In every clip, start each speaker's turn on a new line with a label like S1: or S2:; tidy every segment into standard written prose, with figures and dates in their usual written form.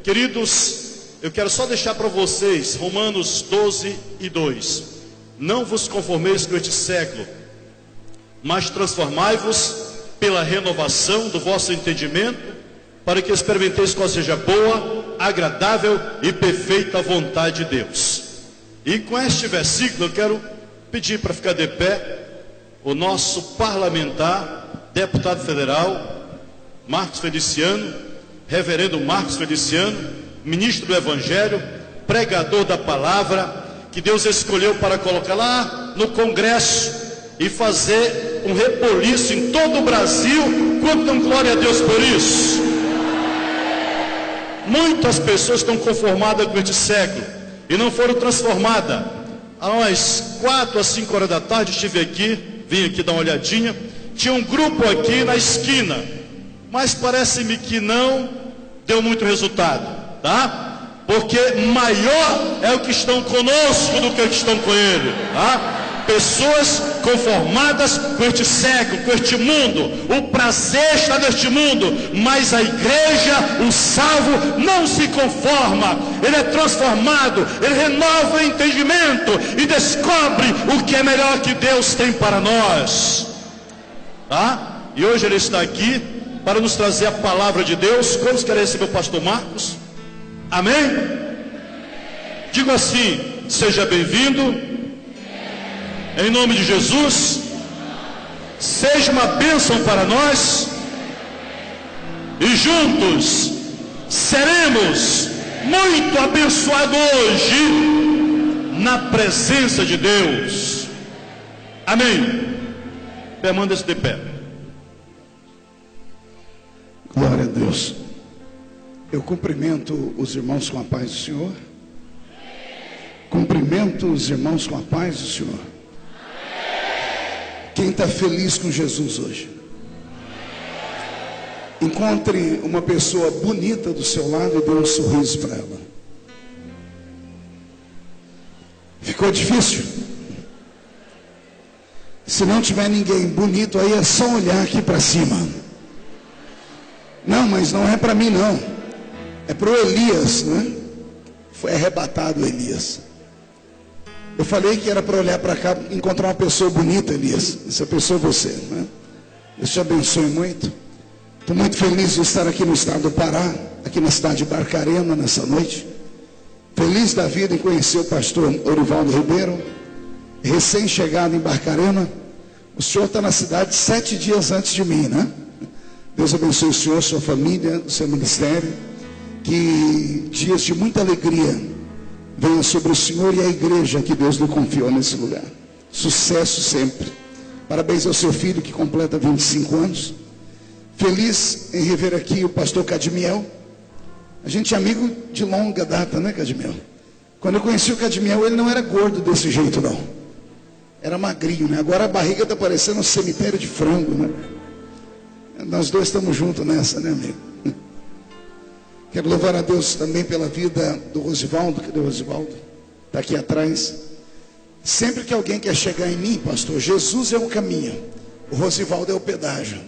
S1: Queridos, eu quero só deixar para vocês Romanos 12:2. Não vos conformeis com este século, mas transformai-vos pela renovação do vosso entendimento, para que experimenteis qual seja boa, agradável e perfeita vontade de Deus. E com este versículo eu quero pedir para ficar de pé o nosso parlamentar, deputado federal Marcos Feliciano, reverendo Marcos Feliciano, ministro do Evangelho, pregador da palavra, que Deus escolheu para colocar lá no Congresso e fazer um reboliço em todo o Brasil. Quanto dão glória a Deus por isso? Muitas pessoas estão conformadas com este século e não foram transformadas. Às 4 às 5 horas da tarde estive aqui, vim aqui dar uma olhadinha. Tinha um grupo aqui na esquina, mas parece-me que não deu muito resultado, tá? Porque maior é o que estão conosco do que o que estão com ele, tá? Pessoas conformadas com este século, com este mundo. O prazer está neste mundo, mas a igreja, o salvo, não se conforma. Ele é transformado, ele renova o entendimento e descobre o que é melhor que Deus tem para nós, tá? E hoje ele está aqui para nos trazer a palavra de Deus. Quantos querem receber o pastor Marcos? Amém? Digo assim: seja bem-vindo. Em nome de Jesus, seja uma bênção para nós, e juntos seremos muito abençoados hoje na presença de Deus. Amém. Permaneça de pé.
S2: Glória a Deus. Eu cumprimento os irmãos com a paz do Senhor. Cumprimento os irmãos com a paz do Senhor. Quem está feliz com Jesus hoje? Encontre uma pessoa bonita do seu lado e dê um sorriso para ela. Ficou difícil? Se não tiver ninguém bonito aí, é só olhar aqui para cima. Não, mas não é para mim não. É para o Elias, né? Foi arrebatado o Elias. Eu falei que era para olhar para cá, encontrar uma pessoa bonita, Elias. Essa pessoa é você, né? Deus te abençoe muito. Estou muito feliz de estar aqui no estado do Pará, aqui na cidade de Barcarena, nessa noite. Feliz da vida em conhecer o pastor Orivaldo Ribeiro, recém-chegado em Barcarena. O senhor está na cidade 7 dias antes de mim, né? Deus abençoe o senhor, sua família, o seu ministério. Que dias de muita alegria venha sobre o senhor e a igreja que Deus lhe confiou nesse lugar. Sucesso sempre. Parabéns ao seu filho que completa 25 anos. Feliz em rever aqui o pastor Cadmiel. A gente é amigo de longa data, né, Cadmiel? Quando eu conheci o Cadmiel, ele não era gordo desse jeito, não. Era magrinho, né? Agora a barriga está parecendo um cemitério de frango, né? Nós dois estamos juntos nessa, né, amigo? Quero louvar a Deus também pela vida do Rosivaldo. Cadê o Rosivaldo? Está aqui atrás. Sempre que alguém quer chegar em mim, pastor, Jesus é o caminho, o Rosivaldo é o pedágio.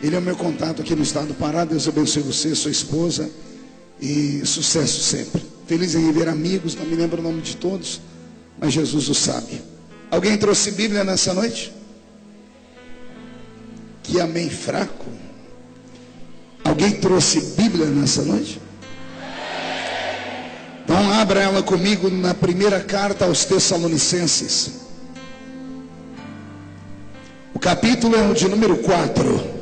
S2: Ele é o meu contato aqui no estado do Pará. Deus abençoe você, sua esposa, e sucesso sempre. Feliz em rever amigos, não me lembro o nome de todos, mas Jesus o sabe. Alguém trouxe Bíblia nessa noite? Que amém fraco. Alguém trouxe Bíblia nessa noite? Então abra ela comigo na primeira carta aos Tessalonicenses. O capítulo é o de número 4.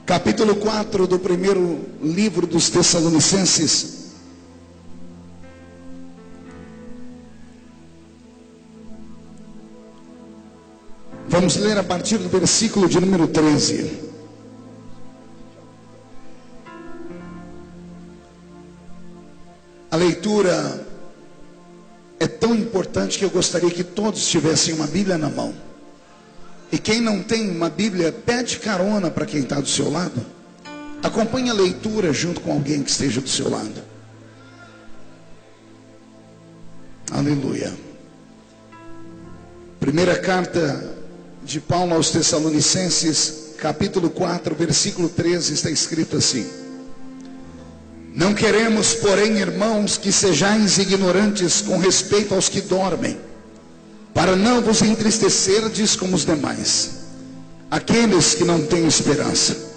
S2: Capítulo 4 do primeiro livro dos Tessalonicenses. Vamos ler a partir do versículo de número 13. A leitura é tão importante que eu gostaria que todos tivessem uma Bíblia na mão. E quem não tem uma Bíblia, pede carona para quem está do seu lado. Acompanhe a leitura junto com alguém que esteja do seu lado. Aleluia. Primeira carta de Paulo aos Tessalonicenses, capítulo 4, versículo 13, está escrito assim: não queremos, porém, irmãos, que sejais ignorantes com respeito aos que dormem, para não vos entristecerdes como os demais, aqueles que não têm esperança.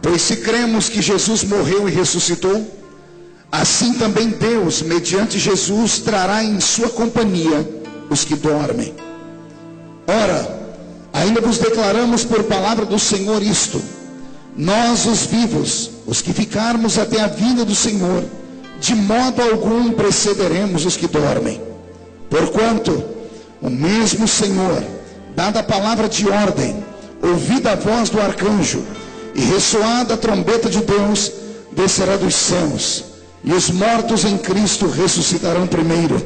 S2: Pois se cremos que Jesus morreu e ressuscitou, assim também Deus, mediante Jesus, trará em sua companhia os que dormem. Ora, ainda vos declaramos por palavra do Senhor isto: nós, os vivos, os que ficarmos até a vinda do Senhor, de modo algum precederemos os que dormem. Porquanto o mesmo Senhor, dada a palavra de ordem, ouvida a voz do arcanjo e ressoada a trombeta de Deus, descerá dos céus, e os mortos em Cristo ressuscitarão primeiro.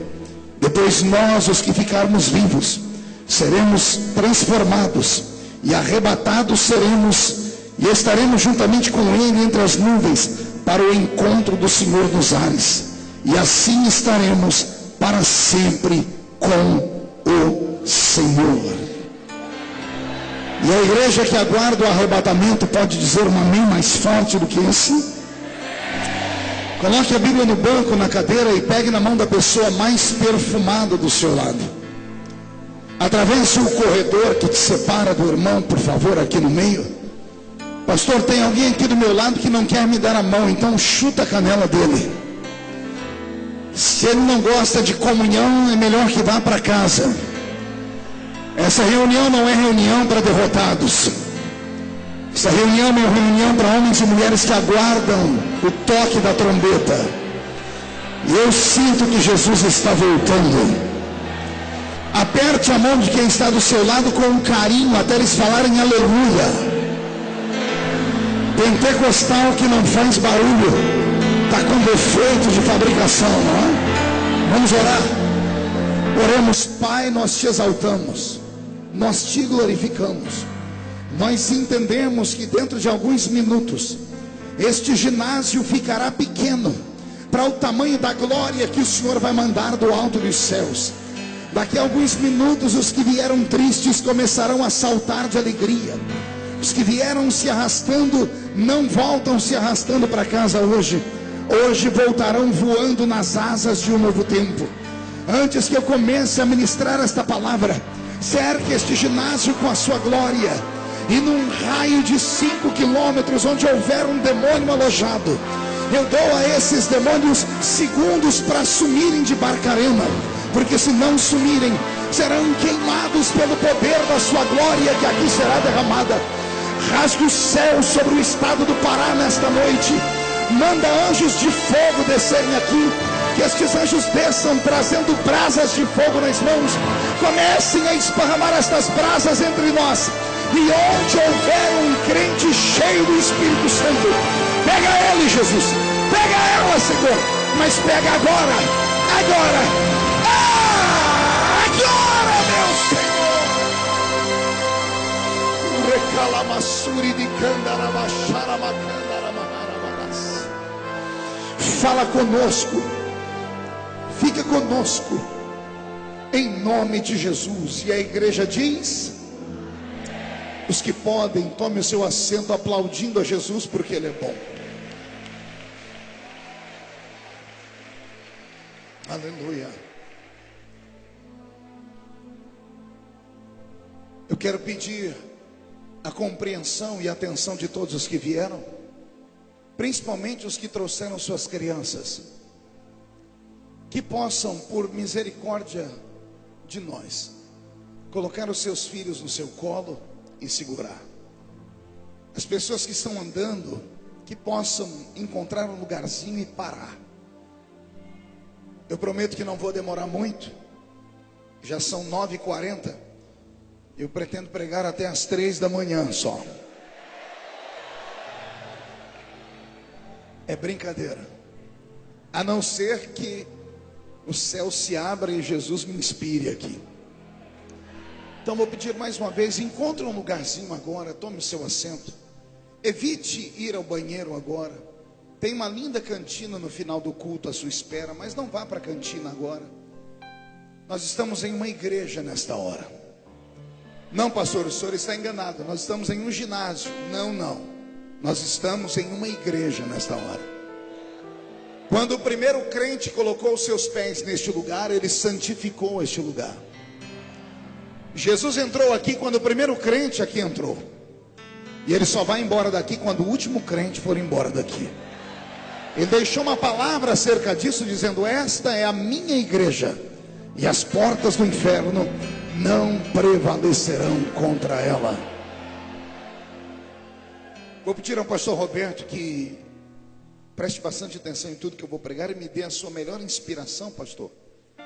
S2: Depois nós, os que ficarmos vivos, seremos transformados e arrebatados seremos, e estaremos juntamente com Ele entre as nuvens para o encontro do Senhor nos ares, e assim estaremos para sempre com o Senhor. E a igreja que aguarda o arrebatamento pode dizer um amém mais forte do que esse? Coloque a Bíblia no banco, na cadeira, e pegue na mão da pessoa mais perfumada do seu lado. Atravesse o corredor que te separa do irmão, por favor, aqui no meio. Pastor, tem alguém aqui do meu lado que não quer me dar a mão, então chuta a canela dele. Se ele não gosta de comunhão, é melhor que vá para casa. Essa reunião não é reunião para derrotados. Essa reunião é uma reunião para homens e mulheres que aguardam o toque da trombeta. E eu sinto que Jesus está voltando. Aperte a mão de quem está do seu lado com um carinho, até eles falarem aleluia. Pentecostal que não faz barulho está com defeito de fabricação, não é? Vamos orar. Oremos. Pai, nós te exaltamos, nós te glorificamos. Nós entendemos que dentro de alguns minutos este ginásio ficará pequeno para o tamanho da glória que o Senhor vai mandar do alto dos céus. Daqui a alguns minutos os que vieram tristes começarão a saltar de alegria. Os que vieram se arrastando não voltam se arrastando para casa hoje. Hoje voltarão voando nas asas de um novo tempo. Antes que eu comece a ministrar esta palavra, cerque este ginásio com a sua glória, e num raio de 5 quilômetros onde houver um demônio alojado, eu dou a esses demônios segundos para sumirem de Barcarena, porque se não sumirem, serão queimados pelo poder da sua glória que aqui será derramada. Rasga o céu sobre o estado do Pará nesta noite. Manda anjos de fogo descerem aqui, que estes anjos desçam trazendo brasas de fogo nas mãos. Comecem a esparramar estas brasas entre nós, e onde houver um crente cheio do Espírito Santo, pega ele, Jesus, pega ela, Senhor, mas pega agora, agora, agora, meu Senhor. Fala conosco, fica conosco, em nome de Jesus. E a igreja diz: os que podem, tome o seu assento aplaudindo a Jesus, porque Ele é bom. Aleluia. Eu quero pedir a compreensão e a atenção de todos os que vieram, principalmente os que trouxeram suas crianças, que possam, por misericórdia de nós, colocar os seus filhos no seu colo e segurar. As pessoas que estão andando, que possam encontrar um lugarzinho e parar. Eu prometo que não vou demorar muito. Já são 9h40. Eu pretendo pregar até as 3 da manhã só. É brincadeira. A não ser que o céu se abra e Jesus me inspire aqui. Então vou pedir mais uma vez, encontre um lugarzinho agora, tome o seu assento. Evite ir ao banheiro agora. Tem uma linda cantina no final do culto à sua espera, mas não vá para a cantina agora. Nós estamos em uma igreja nesta hora. Não, pastor, o senhor está enganado. Nós estamos em um ginásio. Não. Nós estamos em uma igreja nesta hora. Quando o primeiro crente colocou os seus pés neste lugar, ele santificou este lugar. Jesus entrou aqui quando o primeiro crente aqui entrou. E ele só vai embora daqui quando o último crente for embora daqui. Ele deixou uma palavra acerca disso, dizendo: esta é a minha igreja, e as portas do inferno não prevalecerão contra ela. Vou pedir ao pastor Roberto que preste bastante atenção em tudo que eu vou pregar e me dê a sua melhor inspiração, pastor.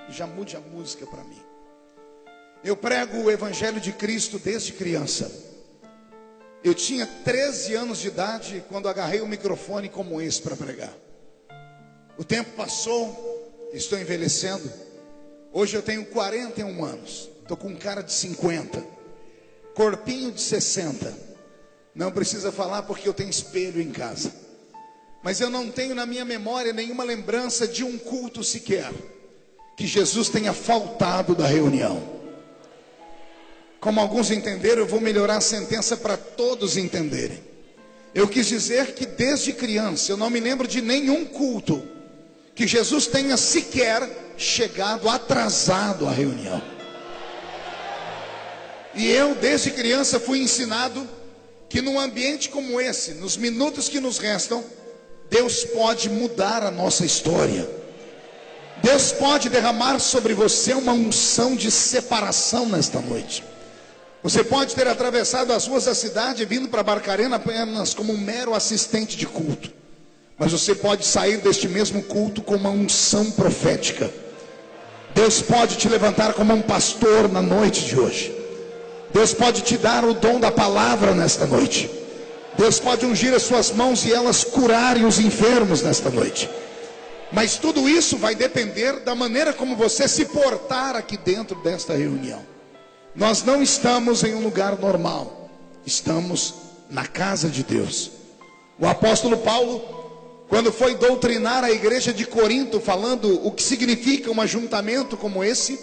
S2: E já mude a música para mim. Eu prego o Evangelho de Cristo desde criança. Eu tinha 13 anos de idade quando agarrei um microfone como esse para pregar. O tempo passou, estou envelhecendo. Hoje eu tenho 41 anos. Estou com cara de 50. Corpinho de 60. Não precisa falar porque eu tenho espelho em casa. Mas eu não tenho na minha memória nenhuma lembrança de um culto sequer que Jesus tenha faltado da reunião. Como alguns entenderam, eu vou melhorar a sentença para todos entenderem. Eu quis dizer que desde criança eu não me lembro de nenhum culto que Jesus tenha sequer chegado atrasado à reunião. E eu desde criança fui ensinado que num ambiente como esse, nos minutos que nos restam, Deus pode mudar a nossa história. Deus pode derramar sobre você uma unção de separação nesta noite. Você pode ter atravessado as ruas da cidade vindo para Barcarena apenas como um mero assistente de culto. Mas você pode sair deste mesmo culto com uma unção profética. Deus pode te levantar como um pastor na noite de hoje. Deus pode te dar o dom da palavra nesta noite. Deus pode ungir as suas mãos e elas curarem os enfermos nesta noite. Mas tudo isso vai depender da maneira como você se portar aqui dentro desta reunião. Nós não estamos em um lugar normal. Estamos na casa de Deus. O apóstolo Paulo, quando foi doutrinar a igreja de Corinto, falando o que significa um ajuntamento como esse,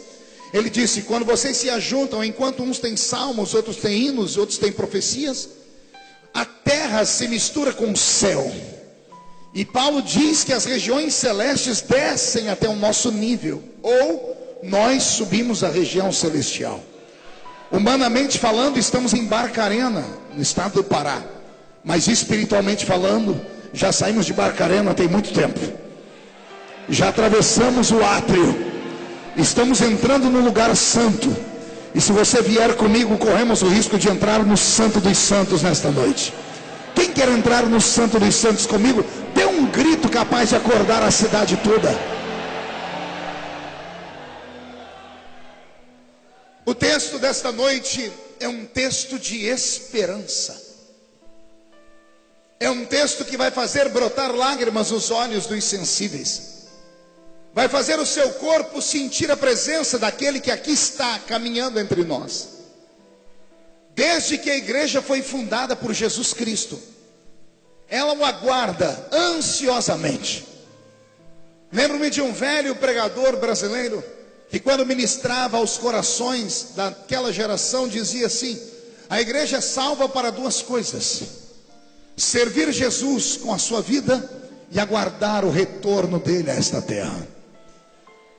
S2: ele disse: quando vocês se ajuntam, enquanto uns têm salmos, outros têm hinos, outros têm profecias, a terra se mistura com o céu. E Paulo diz que as regiões celestes descem até o nosso nível, ou nós subimos à região celestial. Humanamente falando, estamos em Barcarena, no estado do Pará. Mas espiritualmente falando, já saímos de Barcarena tem muito tempo. Já atravessamos o átrio. Estamos entrando no lugar santo. E se você vier comigo, corremos o risco de entrar no Santo dos Santos nesta noite. Quem quer entrar no Santo dos Santos comigo, dê um grito capaz de acordar a cidade toda. O texto desta noite é um texto de esperança. É um texto que vai fazer brotar lágrimas nos olhos dos sensíveis. Vai fazer o seu corpo sentir a presença daquele que aqui está caminhando entre nós. Desde que a igreja foi fundada por Jesus Cristo, ela o aguarda ansiosamente. Lembro-me de um velho pregador brasileiro que quando ministrava aos corações daquela geração dizia assim: a igreja é salva para duas coisas: servir Jesus com a sua vida e aguardar o retorno dele a esta terra.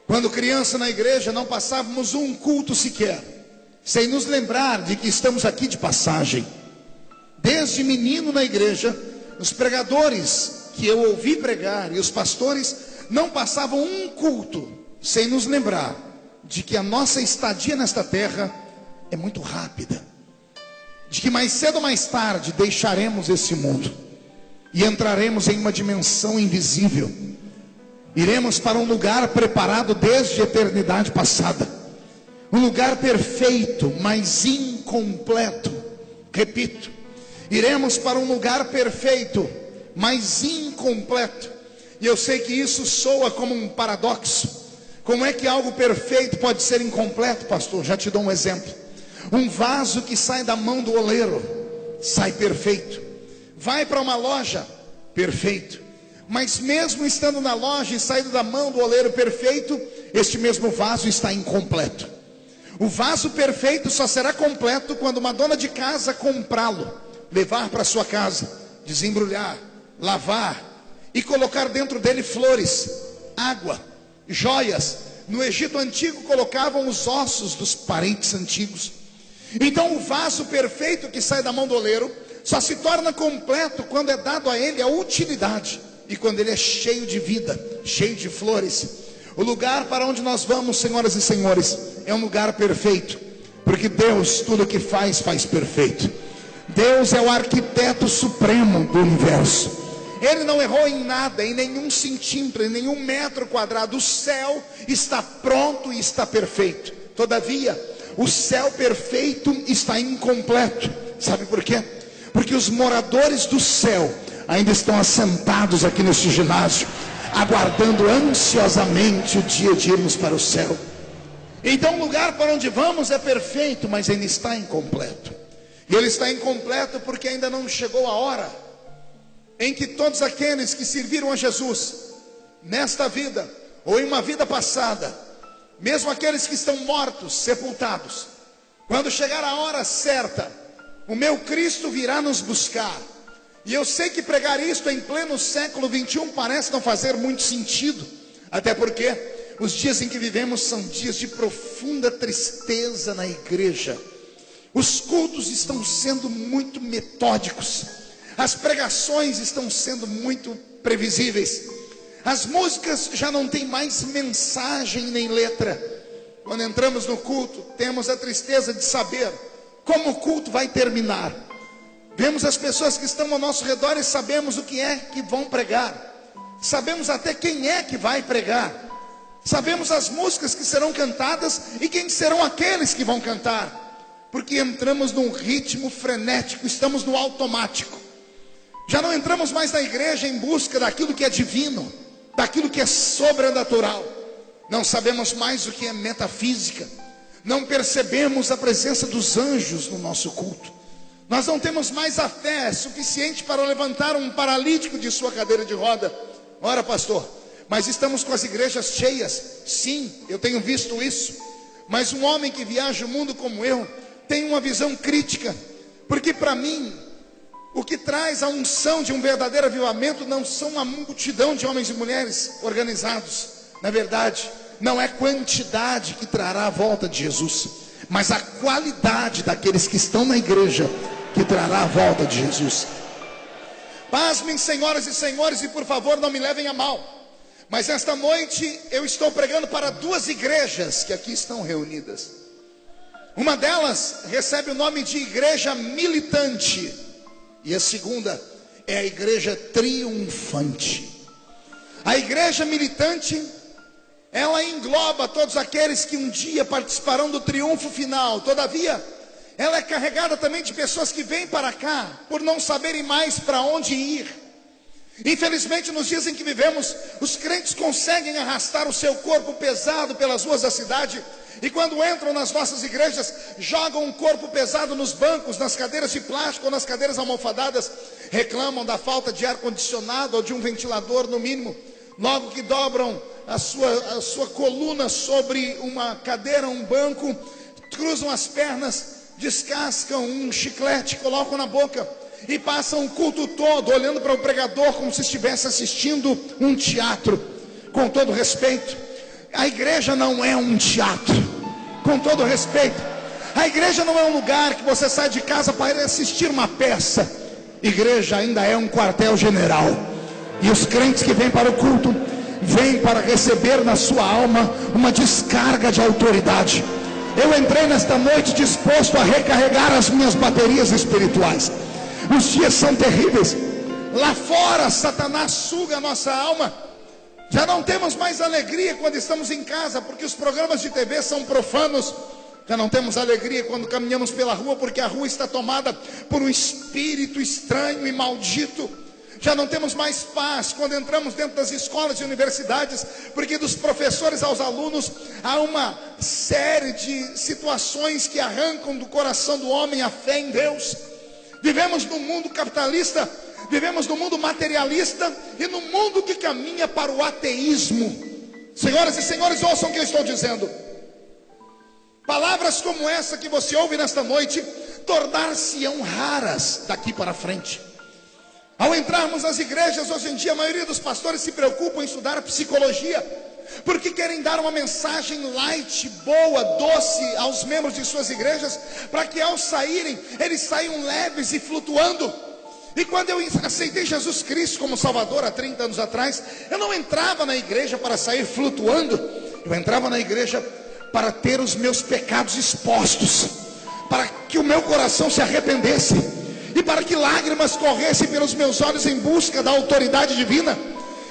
S2: Quando criança na igreja não passávamos um culto sequer sem nos lembrar de que estamos aqui de passagem. Desde menino na igreja, os pregadores que eu ouvi pregar e os pastores não passavam um culto sem nos lembrar de que a nossa estadia nesta terra é muito rápida, de que mais cedo ou mais tarde deixaremos esse mundo e entraremos em uma dimensão invisível. Iremos para um lugar preparado desde a eternidade passada, um lugar perfeito, mas incompleto. Repito, iremos para um lugar perfeito, mas incompleto. E eu sei que isso soa como um paradoxo. Como é que algo perfeito pode ser incompleto, pastor? Já te dou um exemplo. Um vaso que sai da mão do oleiro sai perfeito. Vai para uma loja, perfeito. Mas mesmo estando na loja e saindo da mão do oleiro perfeito, este mesmo vaso está incompleto. O vaso perfeito só será completo quando uma dona de casa comprá-lo, levar para sua casa, desembrulhar, lavar e colocar dentro dele flores, água, joias. No Egito antigo colocavam os ossos dos parentes antigos. Então o vaso perfeito que sai da mão do oleiro só se torna completo quando é dado a ele a utilidade e quando ele é cheio de vida, cheio de flores. O lugar para onde nós vamos, senhoras e senhores, é um lugar perfeito, porque Deus, tudo que faz, faz perfeito. Deus é o arquiteto supremo do universo. Ele não errou em nada, em nenhum centímetro, em nenhum metro quadrado. O céu está pronto e está perfeito. Todavia, o céu perfeito está incompleto. Sabe por quê? Porque os moradores do céu ainda estão assentados aqui neste ginásio, aguardando ansiosamente o dia de irmos para o céu. Então o lugar para onde vamos é perfeito, mas ainda está incompleto. E ele está incompleto porque ainda não chegou a hora em que todos aqueles que serviram a Jesus nesta vida ou em uma vida passada, mesmo aqueles que estão mortos, sepultados, quando chegar a hora certa, o meu Cristo virá nos buscar. E eu sei que pregar isto em pleno século 21 parece não fazer muito sentido, até porque os dias em que vivemos são dias de profunda tristeza na igreja. Os cultos estão sendo muito metódicos, as pregações estão sendo muito previsíveis, as músicas já não têm mais mensagem nem letra. Quando entramos no culto, temos a tristeza de saber como o culto vai terminar. Vemos as pessoas que estão ao nosso redor e sabemos o que é que vão pregar, sabemos até quem é que vai pregar, sabemos as músicas que serão cantadas e quem serão aqueles que vão cantar, porque entramos num ritmo frenético, estamos no automático. Já não entramos mais na igreja em busca daquilo que é divino, daquilo que é sobrenatural. Não sabemos mais o que é metafísica, não percebemos a presença dos anjos no nosso culto. Nós não temos mais a fé suficiente para levantar um paralítico de sua cadeira de roda. Ora, pastor, mas estamos com as igrejas cheias. Sim, eu tenho visto isso. Mas um homem que viaja o mundo como eu tem uma visão crítica, porque para mim o que traz a unção de um verdadeiro avivamento não são uma multidão de homens e mulheres organizados. Na verdade, não é quantidade que trará a volta de Jesus, mas a qualidade daqueles que estão na igreja que trará a volta de Jesus. Pasmem, senhoras e senhores, e por favor não me levem a mal, mas esta noite eu estou pregando para duas igrejas que aqui estão reunidas. Uma delas recebe o nome de igreja militante, e a segunda é a igreja triunfante. A igreja militante, ela engloba todos aqueles que um dia participarão do triunfo final. Todavia, ela é carregada também de pessoas que vêm para cá por não saberem mais para onde ir. Infelizmente, nos dias em que vivemos, os crentes conseguem arrastar o seu corpo pesado pelas ruas da cidade, e quando entram nas nossas igrejas, jogam um corpo pesado nos bancos, nas cadeiras de plástico ou nas cadeiras almofadadas, reclamam da falta de ar-condicionado ou de um ventilador no mínimo. Logo que dobram a sua coluna sobre uma cadeira, um banco, cruzam as pernas, descascam um chiclete, colocam na boca e passam o culto todo olhando para o pregador como se estivesse assistindo um teatro. Com todo respeito, a igreja não é um teatro. Com todo respeito, a igreja não é um lugar que você sai de casa para ir assistir uma peça. Igreja ainda é um quartel-general, e os crentes que vêm para o culto vêm para receber na sua alma uma descarga de autoridade. Eu entrei nesta noite disposto a recarregar as minhas baterias espirituais. Os dias são terríveis. Lá fora Satanás suga a nossa alma. Já não temos mais alegria quando estamos em casa, porque os programas de TV são profanos. Já não temos alegria quando caminhamos pela rua, porque a rua está tomada por um espírito estranho e maldito. Já não temos mais paz quando entramos dentro das escolas e universidades, porque dos professores aos alunos há uma série de situações que arrancam do coração do homem a fé em Deus. Vivemos num mundo capitalista, vivemos num mundo materialista e num mundo que caminha para o ateísmo. Senhoras e senhores, ouçam o que eu estou dizendo. Palavras como essa que você ouve nesta noite tornar-se-ão raras daqui para frente. Ao entrarmos nas igrejas, hoje em dia, a maioria dos pastores se preocupam em estudar psicologia, porque querem dar uma mensagem light, boa, doce aos membros de suas igrejas, para que ao saírem, eles saiam leves e flutuando. E quando eu aceitei Jesus Cristo como Salvador há 30 anos atrás, eu não entrava na igreja para sair flutuando, eu entrava na igreja para ter os meus pecados expostos, para que o meu coração se arrependesse, e para que lágrimas corressem pelos meus olhos em busca da autoridade divina.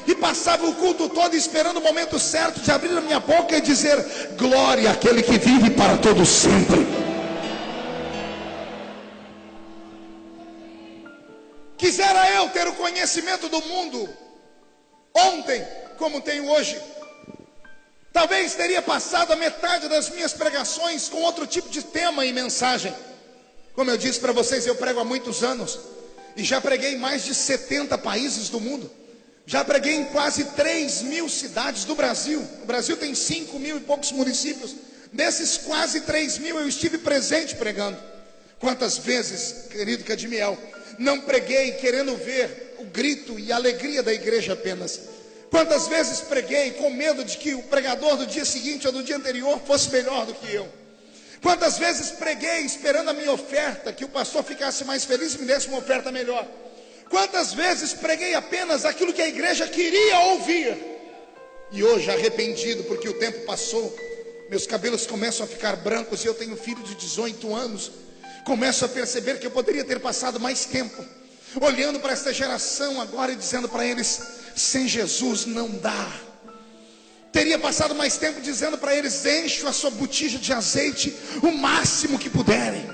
S2: E passava o culto todo esperando o momento certo de abrir a minha boca e dizer: glória àquele que vive para todo sempre. Quisera eu ter o conhecimento do mundo ontem, como tenho hoje. Talvez teria passado a metade das minhas pregações com outro tipo de tema e mensagem. Como eu disse para vocês, eu prego há muitos anos e já preguei em mais de 70 países do mundo. Já preguei em quase 3.000 cidades do Brasil. O Brasil tem 5.000 e poucos municípios. Desses quase 3.000 eu estive presente pregando. Quantas vezes, querido Cadmiel, não preguei querendo ver o grito e a alegria da igreja apenas. Quantas vezes preguei com medo de que o pregador do dia seguinte ou do dia anterior fosse melhor do que eu. Quantas vezes preguei esperando a minha oferta, que o pastor ficasse mais feliz e me desse uma oferta melhor. Quantas vezes preguei apenas aquilo que a igreja queria ouvir. E hoje, arrependido porque o tempo passou, meus cabelos começam a ficar brancos e eu tenho um filho de 18 anos. Começo a perceber que eu poderia ter passado mais tempo olhando para esta geração agora e dizendo para eles: sem Jesus não dá. Teria passado mais tempo dizendo para eles: encho a sua botija de azeite o máximo que puderem.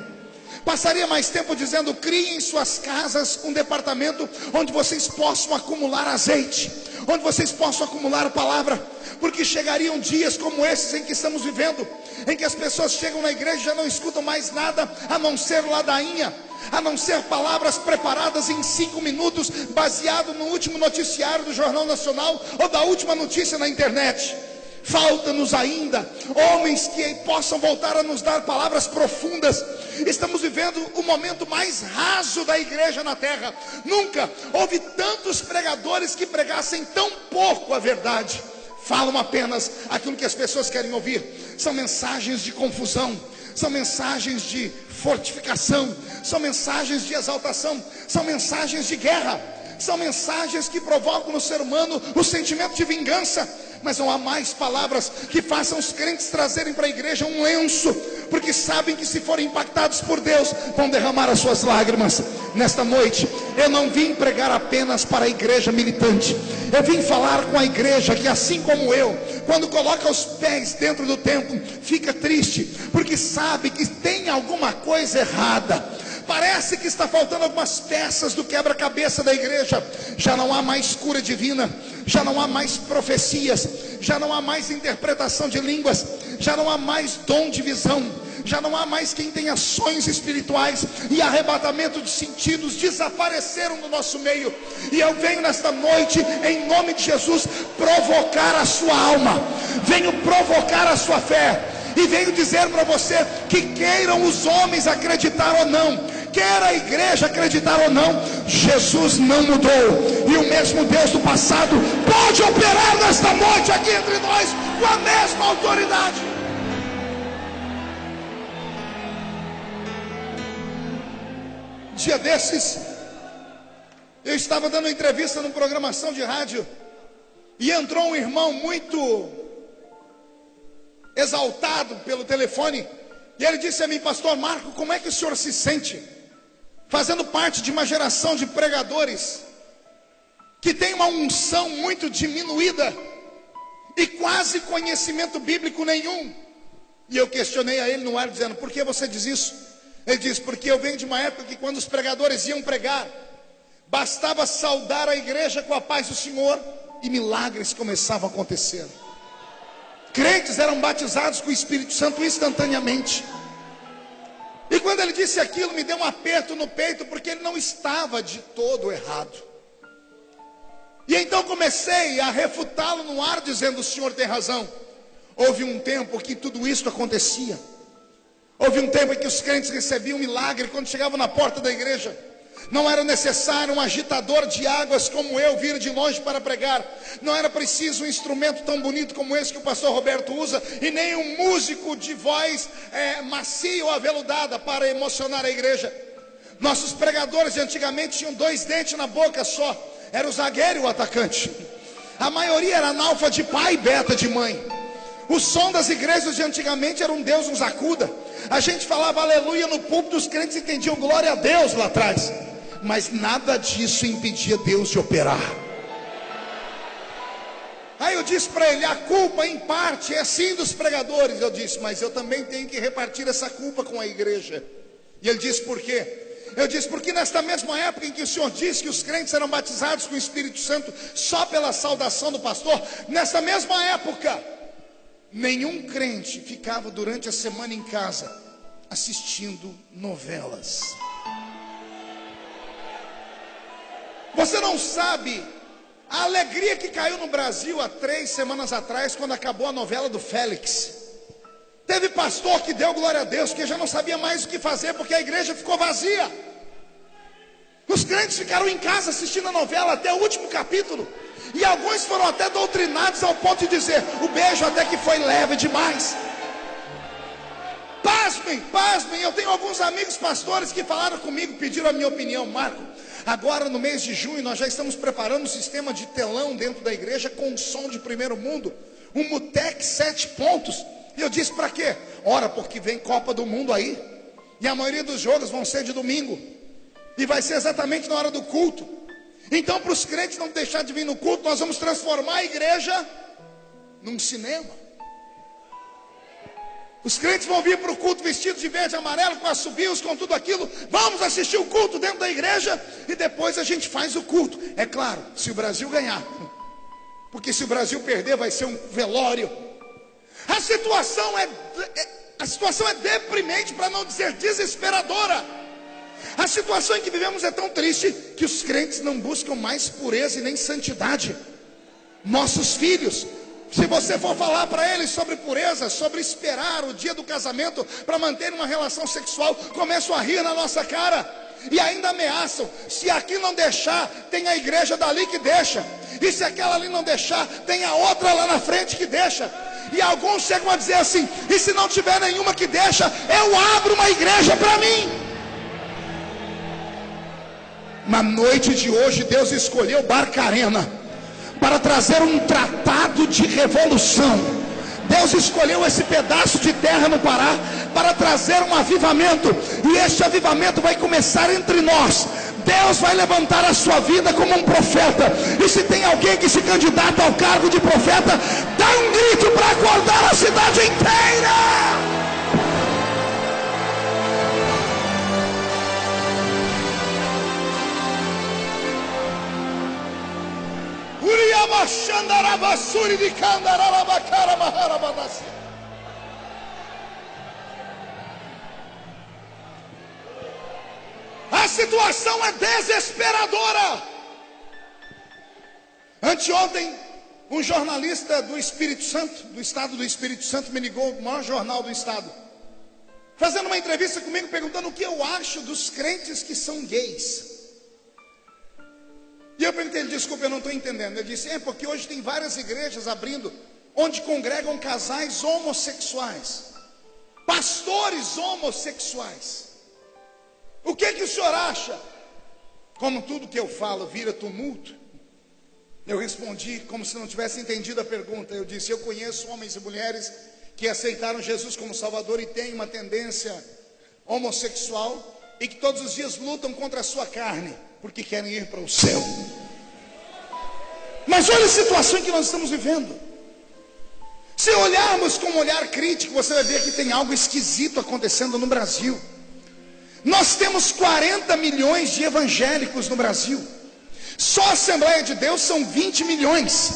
S2: Passaria mais tempo dizendo: criem em suas casas um departamento onde vocês possam acumular azeite, onde vocês possam acumular a palavra. Porque chegariam dias como esses em que estamos vivendo, em que as pessoas chegam na igreja e já não escutam mais nada a não ser ladainha, a não ser palavras preparadas em 5 minutos, baseado no último noticiário do Jornal Nacional ou da última notícia na internet. Falta-nos ainda homens que possam voltar a nos dar palavras profundas. Estamos vivendo o momento mais raso da igreja na terra. Nunca houve tantos pregadores que pregassem tão pouco a verdade. Falam apenas aquilo que as pessoas querem ouvir. São mensagens de confusão, são mensagens de fortificação, são mensagens de exaltação, são mensagens de guerra, são mensagens que provocam no ser humano o sentimento de vingança. Mas não há mais palavras que façam os crentes trazerem para a igreja um lenço, porque sabem que se forem impactados por Deus, vão derramar as suas lágrimas. Nesta noite, eu não vim pregar apenas para a igreja militante. Eu vim falar com a igreja que, assim como eu, quando coloca os pés dentro do templo, fica triste, porque sabe que tem alguma coisa errada. Parece que está faltando algumas peças do quebra-cabeça da igreja. Já não há mais cura divina, já não há mais profecias, já não há mais interpretação de línguas, já não há mais dom de visão, já não há mais quem tenha sonhos espirituais, e arrebatamento de sentidos desapareceram do nosso meio. E eu venho nesta noite, em nome de Jesus, provocar a sua alma, venho provocar a sua fé, e venho dizer para você que, queiram os homens acreditar ou não, quer a igreja acreditar ou não, Jesus não mudou, e o mesmo Deus do passado pode operar nesta noite aqui entre nós com a mesma autoridade. Dia desses, eu estava dando uma entrevista numa programação de rádio, e entrou um irmão muito exaltado pelo telefone, e ele disse a mim: pastor Marco, como é que o senhor se sente fazendo parte de uma geração de pregadores que tem uma unção muito diminuída e quase conhecimento bíblico nenhum? E eu questionei a ele no ar, dizendo: por que você diz isso? Ele disse: porque eu venho de uma época que, quando os pregadores iam pregar, bastava saudar a igreja com a paz do Senhor e milagres começavam a acontecer. Crentes eram batizados com o Espírito Santo instantaneamente. E quando ele disse aquilo, me deu um aperto no peito, porque ele não estava de todo errado. E então comecei a refutá-lo no ar, dizendo: o senhor tem razão. Houve um tempo que tudo isso acontecia. Houve um tempo em que os crentes recebiam milagre quando chegavam na porta da igreja. Não era necessário um agitador de águas como eu vir de longe para pregar. Não era preciso um instrumento tão bonito como esse que o pastor Roberto usa, e nem um músico de voz macia ou aveludada para emocionar a igreja. Nossos pregadores de antigamente tinham 2 dentes na boca só. Era o zagueiro e o atacante. A maioria era analfa de pai e beta de mãe. O som das igrejas de antigamente era um Deus nos acuda. A gente falava aleluia no púlpito, os crentes entendiam glória a Deus lá atrás. Mas nada disso impedia Deus de operar. Aí eu disse para ele, a culpa em parte é sim dos pregadores. Eu disse, mas eu também tenho que repartir essa culpa com a igreja. E ele disse, por quê? Eu disse, porque nesta mesma época em que o Senhor disse que os crentes eram batizados com o Espírito Santo só pela saudação do pastor, nessa mesma época, nenhum crente ficava durante a semana em casa assistindo novelas. Você não sabe a alegria que caiu no Brasil há 3 semanas atrás, quando acabou a novela do Félix. Teve pastor que deu glória a Deus, que já não sabia mais o que fazer, porque a igreja ficou vazia. Os crentes ficaram em casa assistindo a novela até o último capítulo. E alguns foram até doutrinados ao ponto de dizer, o beijo até que foi leve demais. Pasmem, pasmem, eu tenho alguns amigos pastores que falaram comigo, pediram a minha opinião. Marco, agora no mês de junho nós já estamos preparando um sistema de telão dentro da igreja com som de primeiro mundo, um Mutec 7 pontos. E eu disse, para quê? Ora, porque vem Copa do Mundo aí, e a maioria dos jogos vão ser de domingo, e vai ser exatamente na hora do culto. Então, para os crentes não deixar de vir no culto, nós vamos transformar a igreja num cinema. Os crentes vão vir para o culto vestidos de verde e amarelo, com assobios, com tudo aquilo. Vamos assistir o culto dentro da igreja e depois a gente faz o culto. É claro, se o Brasil ganhar, porque se o Brasil perder vai ser um velório. A situação é deprimente, para não dizer desesperadora. A situação em que vivemos é tão triste que os crentes não buscam mais pureza e nem santidade. Nossos filhos, se você for falar para eles sobre pureza, sobre esperar o dia do casamento para manter uma relação sexual, começam a rir na nossa cara e ainda ameaçam. Se aqui não deixar, tem a igreja dali que deixa, e se aquela ali não deixar, tem a outra lá na frente que deixa. E alguns chegam a dizer assim, e se não tiver nenhuma que deixa, eu abro uma igreja para mim. Na noite de hoje, Deus escolheu Barcarena para trazer um tratado de revolução. Deus escolheu esse pedaço de terra no Pará para trazer um avivamento, e este avivamento vai começar entre nós. Deus vai levantar a sua vida como um profeta, e se tem alguém que se candidata ao cargo de profeta, dá um grito para acordar a cidade inteira. A situação é desesperadora. Anteontem, um jornalista do Espírito Santo, do estado do Espírito Santo, me ligou, o maior jornal do estado, fazendo uma entrevista comigo, perguntando o que eu acho dos crentes que são gays. E eu perguntei, desculpa, eu não estou entendendo. Ele disse, porque hoje tem várias igrejas abrindo, onde congregam casais homossexuais, pastores homossexuais. O que o senhor acha? Como tudo que eu falo vira tumulto, eu respondi como se não tivesse entendido a pergunta. Eu disse, eu conheço homens e mulheres que aceitaram Jesus como Salvador e têm uma tendência homossexual, e que todos os dias lutam contra a sua carne, porque querem ir para o céu. Mas olha a situação em que nós estamos vivendo. Se olharmos com um olhar crítico, você vai ver que tem algo esquisito acontecendo no Brasil. Nós temos 40 milhões de evangélicos no Brasil. Só a Assembleia de Deus são 20 milhões.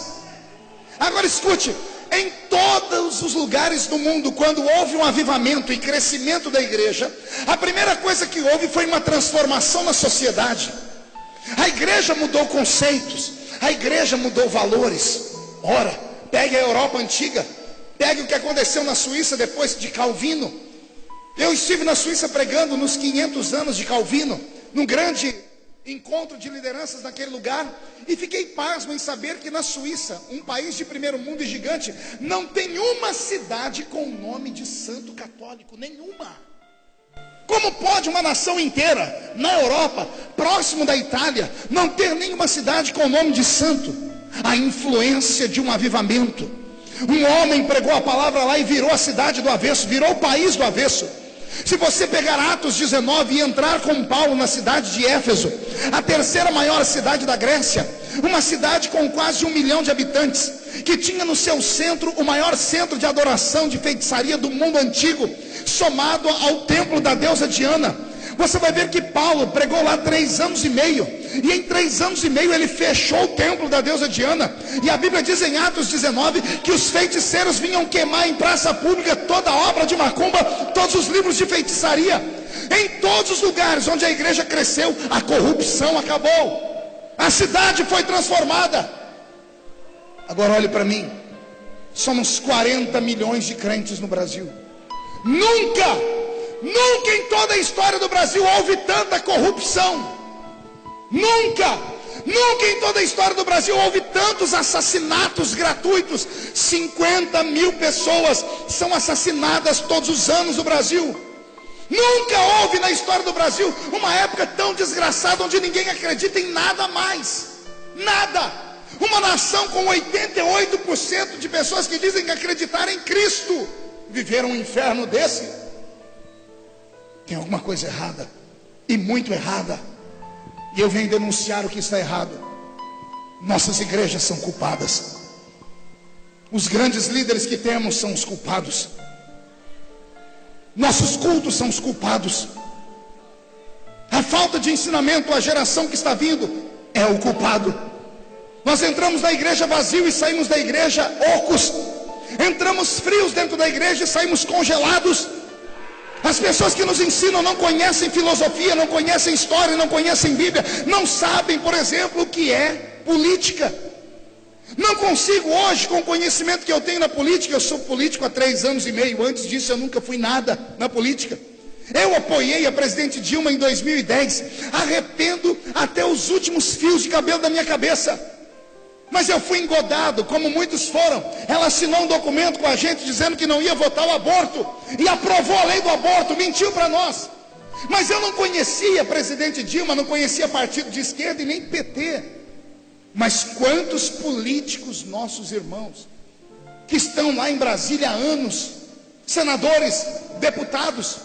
S2: Agora escute, em todos os lugares do mundo, quando houve um avivamento e crescimento da igreja, a primeira coisa que houve foi uma transformação na sociedade. A igreja mudou conceitos, a igreja mudou valores. Ora, pegue a Europa antiga, pegue o que aconteceu na Suíça depois de Calvino. Eu estive na Suíça pregando nos 500 anos de Calvino, num grande encontro de lideranças naquele lugar, e fiquei pasmo em saber que na Suíça, um país de primeiro mundo e gigante, não tem uma cidade com o nome de santo católico, nenhuma. Como pode uma nação inteira, na Europa, próximo da Itália, não ter nenhuma cidade com o nome de santo? A influência de um avivamento. Um homem pregou a palavra lá e virou a cidade do avesso, virou o país do avesso. Se você pegar Atos 19 e entrar com Paulo na cidade de Éfeso, a terceira maior cidade da Grécia, uma cidade com quase 1 milhão de habitantes, que tinha no seu centro o maior centro de adoração de feitiçaria do mundo antigo, somado ao templo da deusa Diana, você vai ver que Paulo pregou lá 3 anos e meio, e em 3 anos e meio ele fechou o templo da deusa Diana, e a Bíblia diz em Atos 19, que os feiticeiros vinham queimar em praça pública toda a obra de macumba, todos os livros de feitiçaria. Em todos os lugares onde a igreja cresceu, a corrupção acabou, a cidade foi transformada. Agora olhe para mim, somos 40 milhões de crentes no Brasil. Nunca em toda a história do Brasil houve tanta corrupção. Nunca em toda a história do Brasil houve tantos assassinatos gratuitos. 50 mil pessoas são assassinadas todos os anos no Brasil. Nunca houve na história do Brasil uma época tão desgraçada, onde ninguém acredita em nada mais. Nada. Uma nação com 88% de pessoas que dizem que acreditaram em Cristo viveram um inferno desse. Tem alguma coisa errada, e muito errada, e eu venho denunciar o que está errado. Nossas igrejas são culpadas, os grandes líderes que temos são os culpados, nossos cultos são os culpados, a falta de ensinamento à geração que está vindo é o culpado. Nós entramos na igreja vazio e saímos da igreja ocos, entramos frios dentro da igreja e saímos congelados. As pessoas que nos ensinam não conhecem filosofia, não conhecem história, não conhecem Bíblia, não sabem, por exemplo, o que é política. Não consigo hoje, com o conhecimento que eu tenho na política, eu sou político há 3 anos e meio, antes disso eu nunca fui nada na política. Eu apoiei a presidente Dilma em 2010, arrependo até os últimos fios de cabelo da minha cabeça. Mas eu fui engodado, como muitos foram. Ela assinou um documento com a gente dizendo que não ia votar o aborto, e aprovou a lei do aborto, mentiu para nós. Mas eu não conhecia a presidente Dilma, não conhecia partido de esquerda e nem PT. Mas quantos políticos, nossos irmãos, que estão lá em Brasília há anos, senadores, deputados,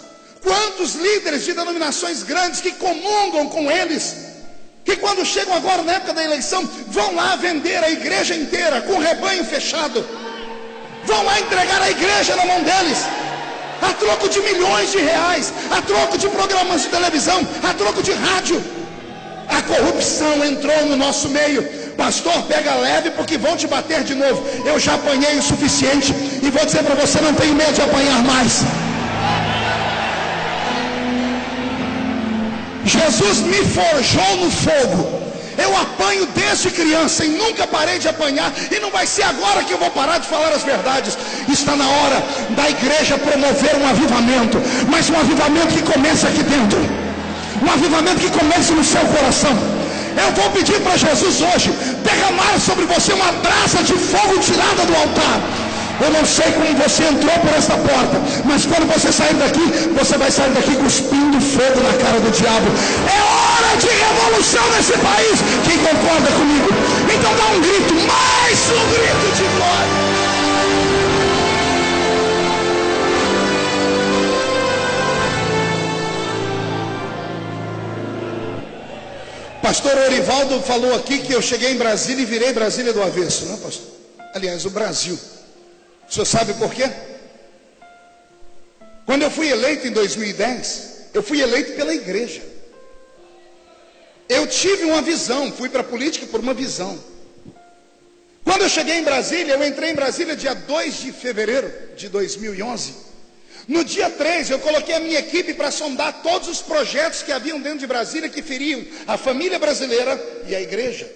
S2: quantos líderes de denominações grandes que comungam com eles, que quando chegam agora na época da eleição, vão lá vender a igreja inteira, com o rebanho fechado, vão lá entregar a igreja na mão deles, a troco de milhões de reais, a troco de programas de televisão, a troco de rádio. A corrupção entrou no nosso meio. Pastor, pega leve, porque vão te bater de novo. Eu já apanhei o suficiente, e vou dizer para você, não tenho medo de apanhar mais. Jesus me forjou no fogo. Eu apanho desde criança e nunca parei de apanhar, e não vai ser agora que eu vou parar de falar as verdades. Está na hora da igreja promover um avivamento, mas um avivamento que começa aqui dentro, um avivamento que começa no seu coração. Eu vou pedir para Jesus hoje derramar sobre você uma brasa de fogo tirada do altar. Eu não sei como você entrou por esta porta, mas quando você sair daqui, você vai sair daqui cuspindo fogo na cara do diabo. É hora de revolução nesse país. Quem concorda comigo? Então dá um grito, mais um grito de glória. Pastor Orivaldo falou aqui que eu cheguei em Brasília e virei Brasília do avesso, não, pastor? Aliás, o Brasil. O senhor sabe por quê? Quando eu fui eleito em 2010, eu fui eleito pela igreja. Eu tive uma visão, fui para a política por uma visão. Quando eu cheguei em Brasília, eu entrei em Brasília dia 2 de fevereiro de 2011. No dia 3, eu coloquei a minha equipe para sondar todos os projetos que haviam dentro de Brasília que feriam a família brasileira e a igreja.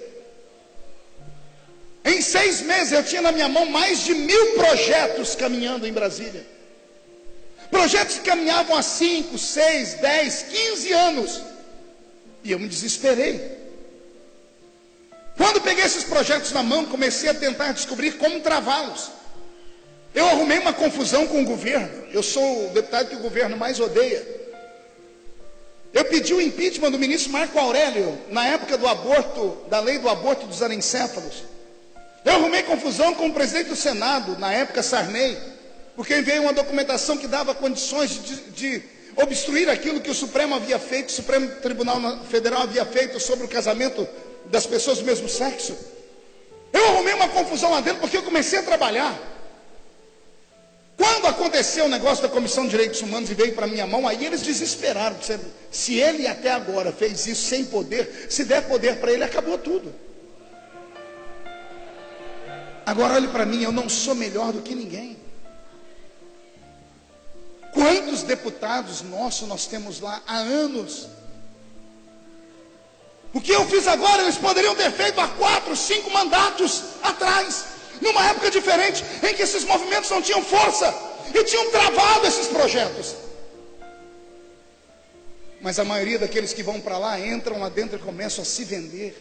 S2: Em 6 meses eu tinha na minha mão mais de 1000 projetos caminhando em Brasília. Projetos que caminhavam há 5, 6, 10, 15 anos. E eu me desesperei. Quando peguei esses projetos na mão, comecei a tentar descobrir como travá-los. Eu arrumei uma confusão com o governo. Eu sou o deputado que o governo mais odeia. Eu pedi o impeachment do ministro Marco Aurélio, na época do aborto, da lei do aborto dos anencéfalos. Eu arrumei confusão com o presidente do Senado, na época Sarney, porque enviei uma documentação que dava condições de obstruir aquilo que o Supremo havia feito, o Supremo Tribunal Federal havia feito sobre o casamento das pessoas do mesmo sexo. Eu arrumei uma confusão lá dentro porque eu comecei a trabalhar. Quando aconteceu o negócio da Comissão de Direitos Humanos e veio para minha mão, aí eles desesperaram. Se ele até agora fez isso sem poder, se der poder para ele, acabou tudo. Agora olhe para mim, eu não sou melhor do que ninguém. Quantos deputados nossos nós temos lá há anos? O que eu fiz agora, eles poderiam ter feito há 4, 5 mandatos atrás, numa época diferente, em que esses movimentos não tinham força e tinham travado esses projetos. Mas a maioria daqueles que vão para lá, entram lá dentro e começam a se vender,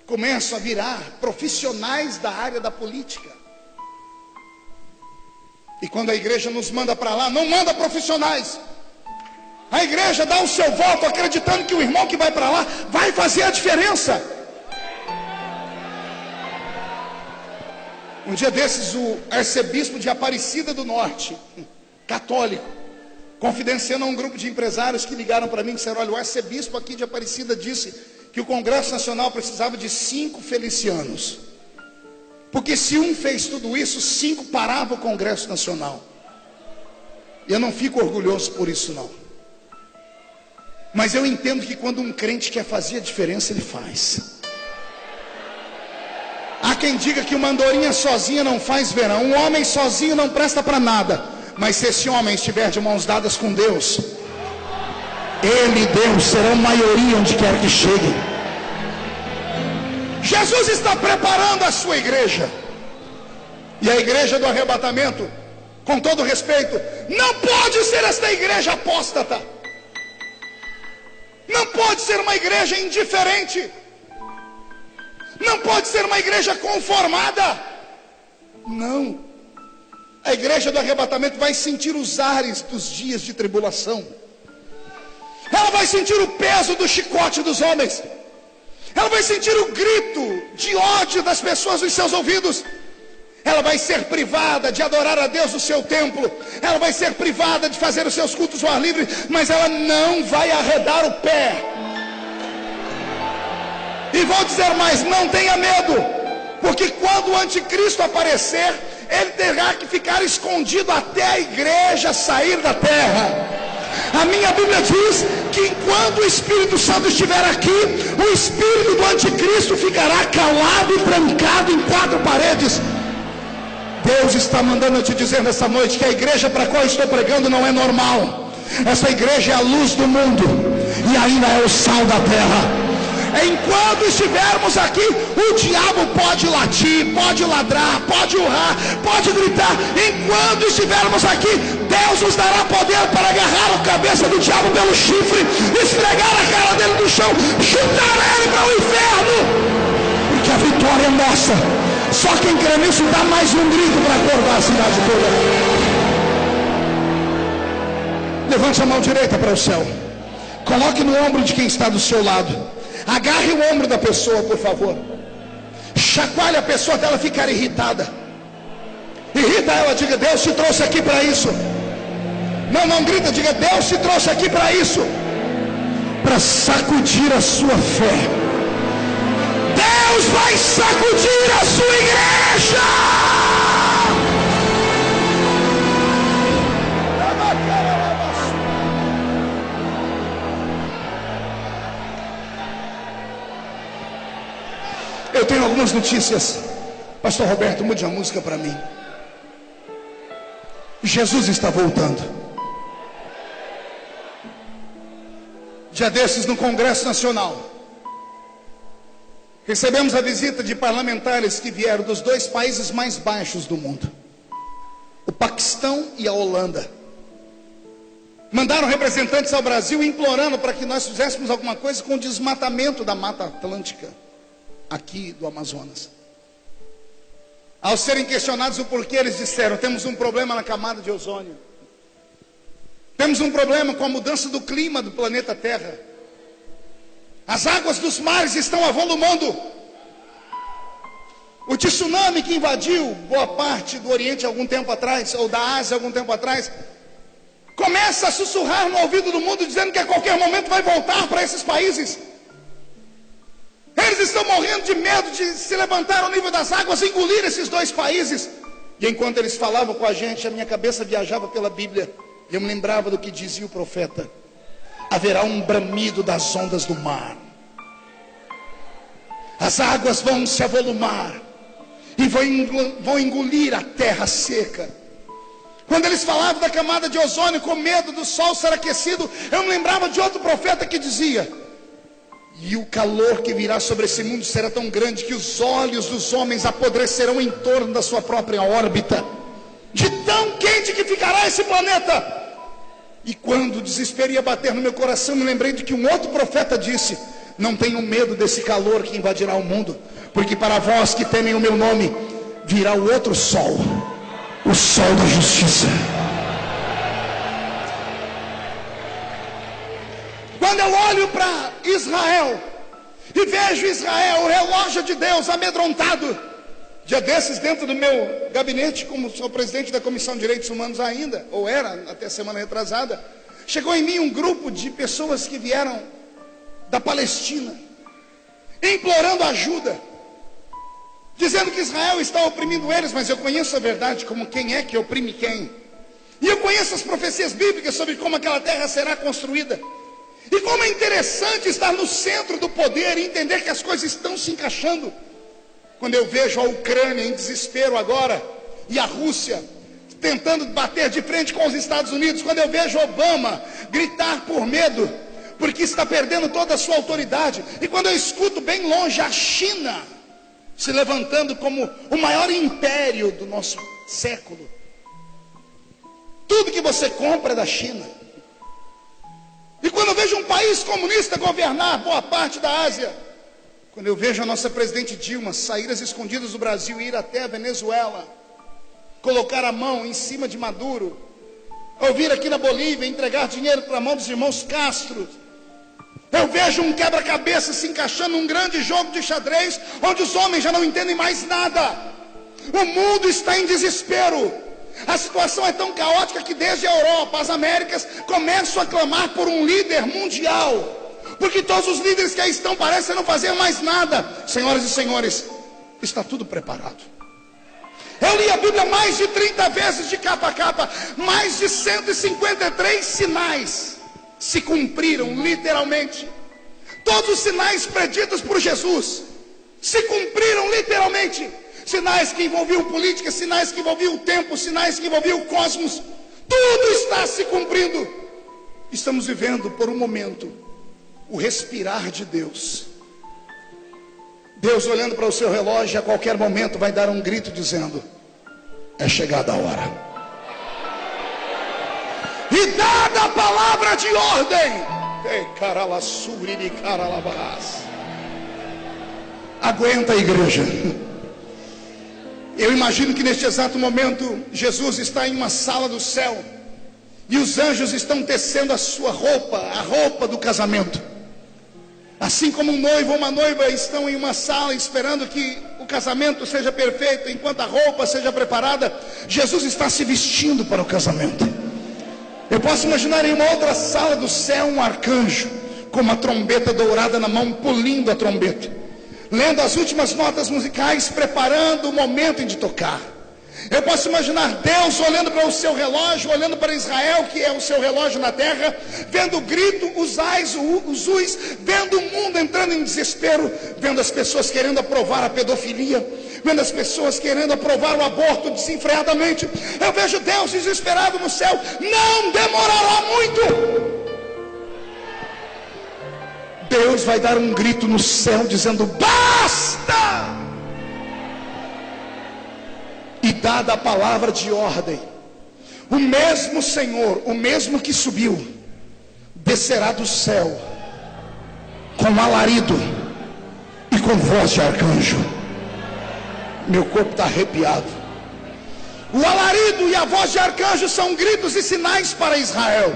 S2: começam a virar profissionais da área da política. E quando a igreja nos manda para lá, não manda profissionais. A igreja dá o seu voto acreditando que o irmão que vai para lá vai fazer a diferença. Um dia desses, o arcebispo de Aparecida do Norte, católico, confidenciando a um grupo de empresários que ligaram para mim e disseram: olha, o arcebispo aqui de Aparecida disse que o Congresso Nacional precisava de 5 felicianos, porque se um fez tudo isso, 5 paravam o Congresso Nacional. E eu não fico orgulhoso por isso não, mas eu entendo que quando um crente quer fazer a diferença, ele faz. Há quem diga que uma andorinha sozinha não faz verão, um homem sozinho não presta para nada, mas se esse homem estiver de mãos dadas com Deus, ele e Deus serão maioria onde quer que chegue. Jesus está preparando a sua igreja, e a igreja do arrebatamento, com todo respeito, não pode ser esta igreja apóstata, não pode ser uma igreja indiferente, não pode ser uma igreja conformada. Não. A igreja do arrebatamento vai sentir os ares dos dias de tribulação. Ela vai sentir o peso do chicote dos homens. Ela vai sentir o grito de ódio das pessoas nos seus ouvidos. Ela vai ser privada de adorar a Deus no seu templo. Ela vai ser privada de fazer os seus cultos ao ar livre. Mas ela não vai arredar o pé. E vou dizer mais, não tenha medo, porque quando o anticristo aparecer, ele terá que ficar escondido até a igreja sair da terra. A minha Bíblia diz que enquanto o Espírito Santo estiver aqui, o espírito do anticristo ficará calado e trancado em 4 paredes. Deus está mandando eu te dizer nessa noite que a igreja para a qual eu estou pregando não é normal. Essa igreja é a luz do mundo e ainda é o sal da terra. Enquanto estivermos aqui, o diabo pode latir, pode ladrar, pode urrar, pode gritar. Enquanto estivermos aqui, Deus nos dará poder para agarrar a cabeça do diabo pelo chifre, esfregar a cara dele no chão, chutar ele para o inferno, porque a vitória é nossa. Só quem crê nisso dá mais um grito para acordar a cidade toda. Levante a mão direita para o céu, coloque no ombro de quem está do seu lado. Agarre o ombro da pessoa, por favor. Chacoalhe a pessoa até ela ficar irritada. Irrita ela, diga: Deus te trouxe aqui para isso. Não grita, diga: Deus te trouxe aqui para isso, para sacudir a sua fé. Deus vai sacudir a sua igreja. Eu tenho algumas notícias. Pastor Roberto, mude a música para mim. Jesus está voltando. Dia desses, no Congresso Nacional, recebemos a visita de parlamentares que vieram dos 2 países mais baixos do mundo, o Paquistão e a Holanda. mandaram representantes ao Brasil implorando para que nós fizéssemos alguma coisa com o desmatamento da Mata Atlântica, aqui do Amazonas. Ao serem questionados o porquê, eles disseram: temos um problema na camada de ozônio. Temos um problema com a mudança do clima do planeta Terra. As águas dos mares estão avolumando. O tsunami que invadiu boa parte do Oriente algum tempo atrás, ou da Ásia algum tempo atrás, começa a sussurrar no ouvido do mundo, dizendo que a qualquer momento vai voltar para esses países. Eles estão morrendo de medo de se levantar ao nível das águas e engolir esses dois países. E enquanto eles falavam com a gente, a minha cabeça viajava pela Bíblia, e eu me lembrava do que dizia o profeta: haverá um bramido das ondas do mar, as águas vão se avolumar e vão engolir a terra seca. Quando eles falavam da camada de ozônio, com medo do sol ser aquecido, eu me lembrava de outro profeta que dizia: e o calor que virá sobre esse mundo será tão grande que os olhos dos homens apodrecerão em torno da sua própria órbita, de tão quente que ficará esse planeta. E quando o desespero ia bater no meu coração, me lembrei de que um outro profeta disse: não tenham medo desse calor que invadirá o mundo, porque para vós que temem o meu nome, virá o outro sol, o sol da justiça. Quando eu olho para Israel e vejo Israel, o relógio de Deus, amedrontado. Dia desses, dentro do meu gabinete, como sou presidente da Comissão de Direitos Humanos ainda, ou era até semana retrasada, chegou em mim um grupo de pessoas que vieram da Palestina, implorando ajuda, dizendo que Israel está oprimindo eles. Mas eu conheço a verdade como quem é que oprime quem, e eu conheço as profecias bíblicas sobre como aquela terra será construída, e como é interessante estar no centro do poder e entender que as coisas estão se encaixando. Quando eu vejo a Ucrânia em desespero agora, e a Rússia tentando bater de frente com os Estados Unidos, quando eu vejo Obama gritar por medo, porque está perdendo toda a sua autoridade, e quando eu escuto bem longe a China se levantando como o maior império do nosso século, tudo que você compra é da China. E quando eu vejo um país comunista governar boa parte da Ásia, quando eu vejo a nossa presidente Dilma sair às escondidas do Brasil e ir até a Venezuela, colocar a mão em cima de Maduro, ou vir aqui na Bolívia entregar dinheiro para a mão dos irmãos Castro, eu vejo um quebra-cabeça se encaixando num grande jogo de xadrez, onde os homens já não entendem mais nada. O mundo está em desespero. A situação é tão caótica que desde a Europa, as Américas começam a clamar por um líder mundial, porque todos os líderes que aí estão parecem não fazer mais nada. Senhoras e senhores, está tudo preparado. Eu li a Bíblia mais de 30 vezes de capa a capa. Mais de 153 sinais se cumpriram literalmente. Todos os sinais preditos por Jesus se cumpriram literalmente. Sinais que envolviam política, sinais que envolviam o tempo, sinais que envolviam o cosmos. Tudo está se cumprindo. Estamos vivendo por um momento o respirar de Deus. Deus olhando para o seu relógio, a qualquer momento vai dar um grito dizendo: é chegada a hora. E dada a palavra de ordem, aguenta a igreja. Eu imagino que neste exato momento Jesus está em uma sala do céu, e os anjos estão tecendo a sua roupa, a roupa do casamento. Assim como um noivo ou uma noiva estão em uma sala esperando que o casamento seja perfeito, enquanto a roupa seja preparada, Jesus está se vestindo para o casamento. Eu posso imaginar em uma outra sala do céu um arcanjo com uma trombeta dourada na mão, pulindo a trombeta, lendo as últimas notas musicais, preparando o momento de tocar. Eu posso imaginar Deus olhando para o seu relógio, olhando para Israel, que é o seu relógio na terra, vendo o grito, os ais, os uis, vendo o mundo entrando em desespero, vendo as pessoas querendo aprovar a pedofilia, vendo as pessoas querendo aprovar o aborto desenfreadamente. Eu vejo Deus desesperado no céu. Não demorará muito. Deus vai dar um grito no céu dizendo: basta! E dada a palavra de ordem, O mesmo Senhor, o mesmo que subiu, descerá do céu com alarido e com voz de arcanjo. Meu corpo está arrepiado. O alarido e a voz de arcanjo são gritos e sinais para Israel,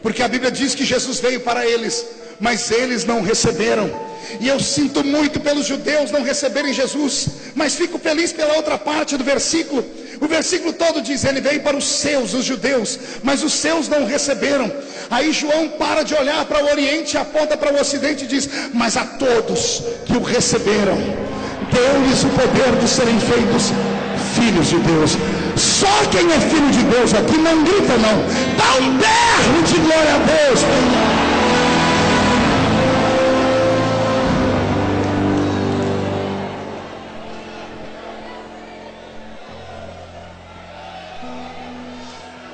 S2: porque a Bíblia diz que Jesus veio para eles, mas eles não receberam. E eu sinto muito pelos judeus não receberem Jesus, mas fico feliz pela outra parte do versículo. O versículo todo diz: ele veio para os seus, os judeus, mas os seus não receberam. Aí João para de olhar para o Oriente e aponta para o Ocidente e diz: mas a todos que o receberam, deu-lhes o poder de serem feitos filhos de Deus. Só quem é filho de Deus aqui não grita não, dá um berro de glória a Deus.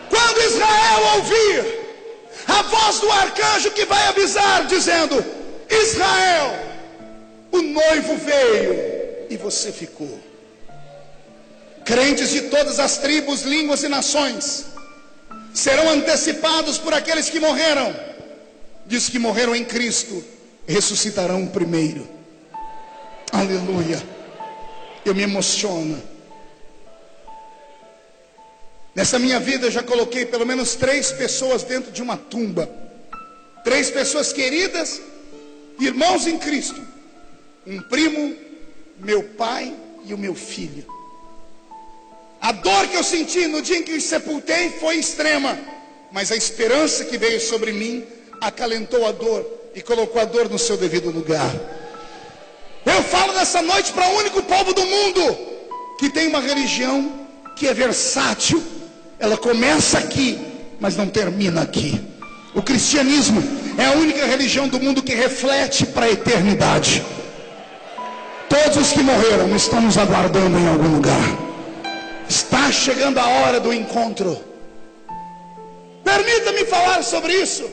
S2: Quando Israel ouvir a voz do arcanjo que vai avisar, dizendo: Israel, o noivo veio e você ficou. Crentes de todas as tribos, línguas e nações serão antecipados por aqueles que morreram. Diz que morreram em Cristo, ressuscitarão primeiro. Aleluia. Eu me emociono. Nessa minha vida eu já coloquei pelo menos 3 pessoas dentro de uma tumba. 3 pessoas queridas, irmãos em Cristo. Um primo, meu pai e o meu filho. A dor que eu senti no dia em que os sepultei foi extrema, mas a esperança que veio sobre mim acalentou a dor e colocou a dor no seu devido lugar. Eu falo nessa noite para o único povo do mundo que tem uma religião que é versátil. Ela começa aqui, mas não termina aqui. O cristianismo é a única religião do mundo que reflete para a eternidade. Todos os que morreram estão nos aguardando em algum lugar. Está chegando a hora do encontro. Permita-me falar sobre isso.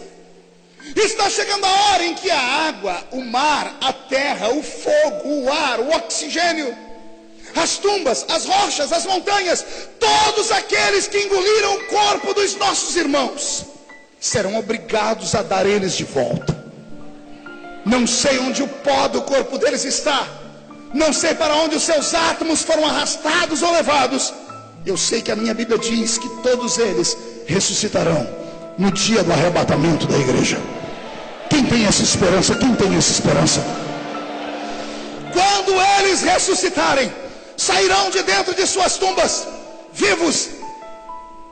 S2: Está chegando a hora em que a água, o mar, a terra, o fogo, o ar, o oxigênio, as tumbas, as rochas, as montanhas, todos aqueles que engoliram o corpo dos nossos irmãos, serão obrigados a dar eles de volta. Não sei onde o pó do corpo deles está, não sei para onde os seus átomos foram arrastados ou levados. Eu sei que a minha Bíblia diz que todos eles ressuscitarão no dia do arrebatamento da igreja. Quem tem essa esperança? Quem tem essa esperança? Quando eles ressuscitarem, sairão de dentro de suas tumbas, vivos,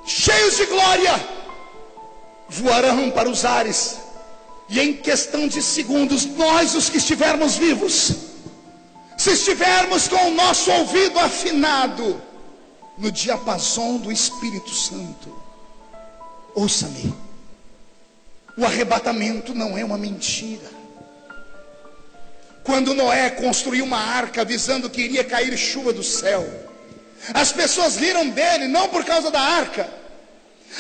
S2: cheios de glória, voarão para os ares, e em questão de segundos, nós os que estivermos vivos, se estivermos com o nosso ouvido afinado no diapasão do Espírito Santo, ouça-me, o arrebatamento não é uma mentira. Quando Noé construiu uma arca avisando que iria cair chuva do céu, as pessoas riram dele não por causa da arca.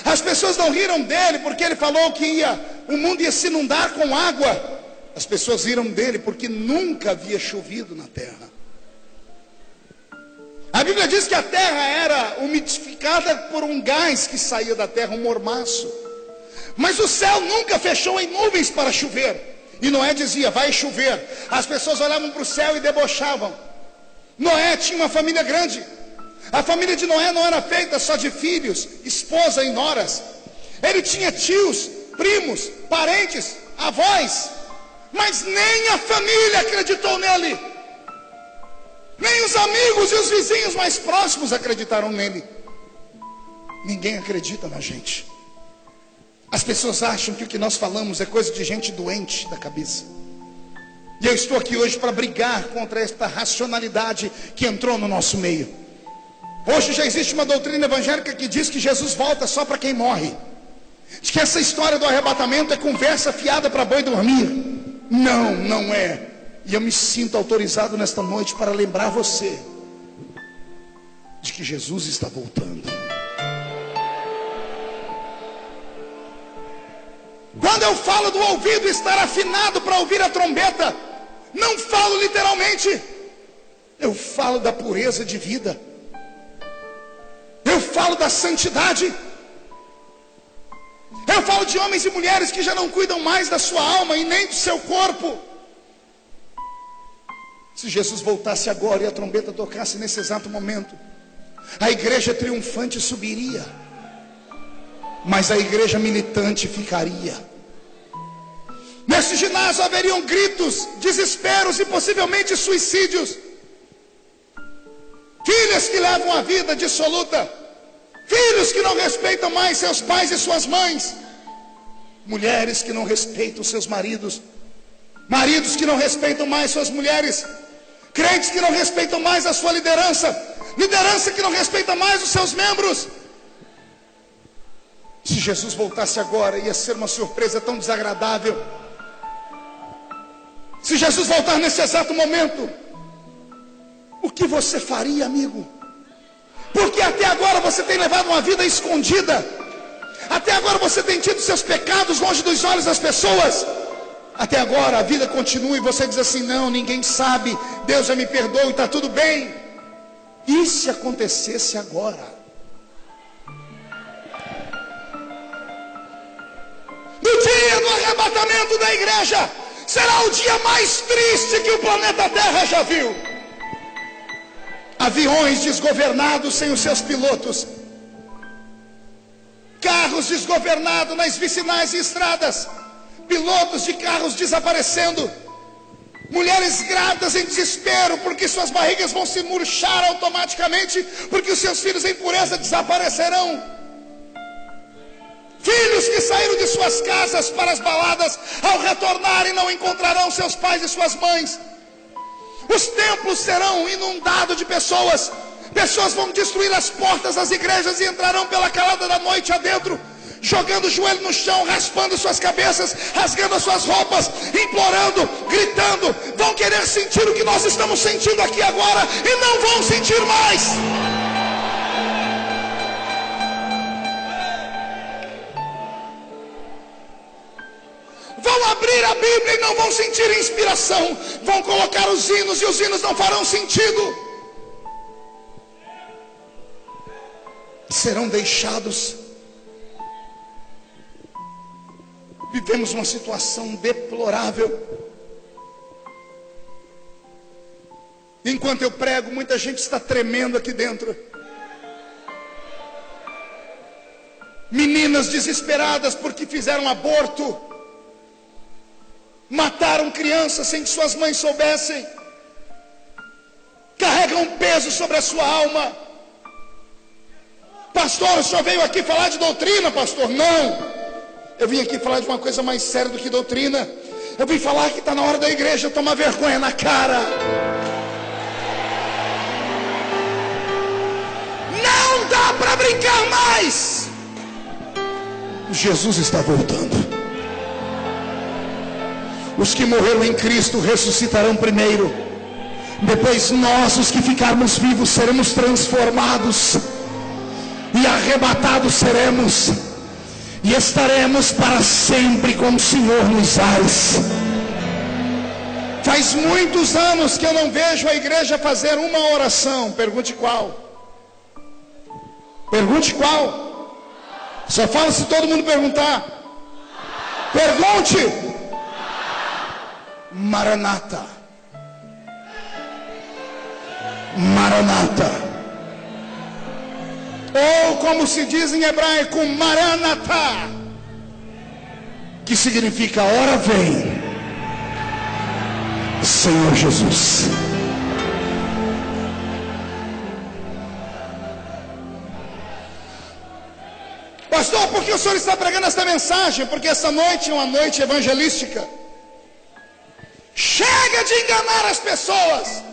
S2: As pessoas não riram dele porque ele falou que o mundo ia se inundar com água. As pessoas riram dele porque nunca havia chovido na terra. A Bíblia diz que a terra era umidificada por um gás que saía da terra, um mormaço. Mas o céu nunca fechou em nuvens para chover. E Noé dizia: vai chover. As pessoas olhavam para o céu e debochavam. Noé tinha uma família grande. A família de Noé não era feita só de filhos, esposa e noras. Ele tinha tios, primos, parentes, avós. Mas nem a família acreditou nele. Nem os amigos e os vizinhos mais próximos acreditaram nele. Ninguém acredita na gente. As pessoas acham que o que nós falamos é coisa de gente doente da cabeça. E eu estou aqui hoje para brigar contra esta racionalidade que entrou no nosso meio. Hoje já existe uma doutrina evangélica que diz que Jesus volta só para quem morre. De que essa história do arrebatamento é conversa fiada para boi dormir. Não, não é. E eu me sinto autorizado nesta noite para lembrar você de que Jesus está voltando. Quando eu falo do ouvido estar afinado para ouvir a trombeta, não falo literalmente. Eu falo da pureza de vida. Eu falo da santidade. Eu falo de homens e mulheres que já não cuidam mais da sua alma e nem do seu corpo. Se Jesus voltasse agora e a trombeta tocasse nesse exato momento, a igreja triunfante subiria, mas a igreja militante ficaria. Nesse ginásio haveriam gritos, desesperos e possivelmente suicídios. Filhas que levam a vida dissoluta, filhos que não respeitam mais seus pais e suas mães, mulheres que não respeitam seus maridos, maridos que não respeitam mais suas mulheres, crentes que não respeitam mais a sua liderança, liderança que não respeita mais os seus membros. Se Jesus voltasse agora, ia ser uma surpresa tão desagradável. Se Jesus voltar nesse exato momento, o que você faria, amigo? Porque até agora você tem levado uma vida escondida. Até agora você tem tido seus pecados longe dos olhos das pessoas. Até agora a vida continua e você diz assim: não, ninguém sabe, Deus já me perdoou e está tudo bem. E se acontecesse agora? No dia do arrebatamento da igreja, será o dia mais triste que o planeta Terra já viu. Aviões desgovernados sem os seus pilotos, carros desgovernados nas vicinais e estradas, pilotos de carros desaparecendo, mulheres grávidas em desespero porque suas barrigas vão se murchar automaticamente, porque os seus filhos em pureza desaparecerão, filhos que saíram de suas casas para as baladas, ao retornarem não encontrarão seus pais e suas mães. Os templos serão inundados de pessoas. Pessoas vão destruir as portas das igrejas e entrarão pela calada da noite adentro, jogando o joelho no chão, raspando suas cabeças, rasgando as suas roupas, implorando, gritando. Vão querer sentir o que nós estamos sentindo aqui agora e não vão sentir mais. Vão abrir a Bíblia e não vão sentir inspiração. Vão colocar os hinos e os hinos não farão sentido. Serão deixados. Vivemos uma situação deplorável. Enquanto eu prego, muita gente está tremendo aqui dentro. Meninas desesperadas porque fizeram aborto, mataram crianças sem que suas mães soubessem, carregam um peso sobre a sua alma. Pastor, o senhor veio aqui falar de doutrina, pastor? Não, eu vim aqui falar de uma coisa mais séria do que doutrina. Eu vim falar que está na hora da igreja tomar vergonha na cara. Não dá para brincar mais. Jesus está voltando. Os que morreram em Cristo ressuscitarão primeiro. Depois nós, os que ficarmos vivos, seremos transformados e arrebatados seremos, e estaremos para sempre com o Senhor nos ares. Faz muitos anos que eu não vejo a igreja fazer uma oração. Pergunte qual? Pergunte qual? Só fala se todo mundo perguntar. Pergunte. Maranata, Maranata, ou como se diz em hebraico, Maranatá, que significa ora vem, Senhor Jesus. Pastor, por que o senhor está pregando esta mensagem? Porque essa noite é uma noite evangelística. Chega de enganar as pessoas.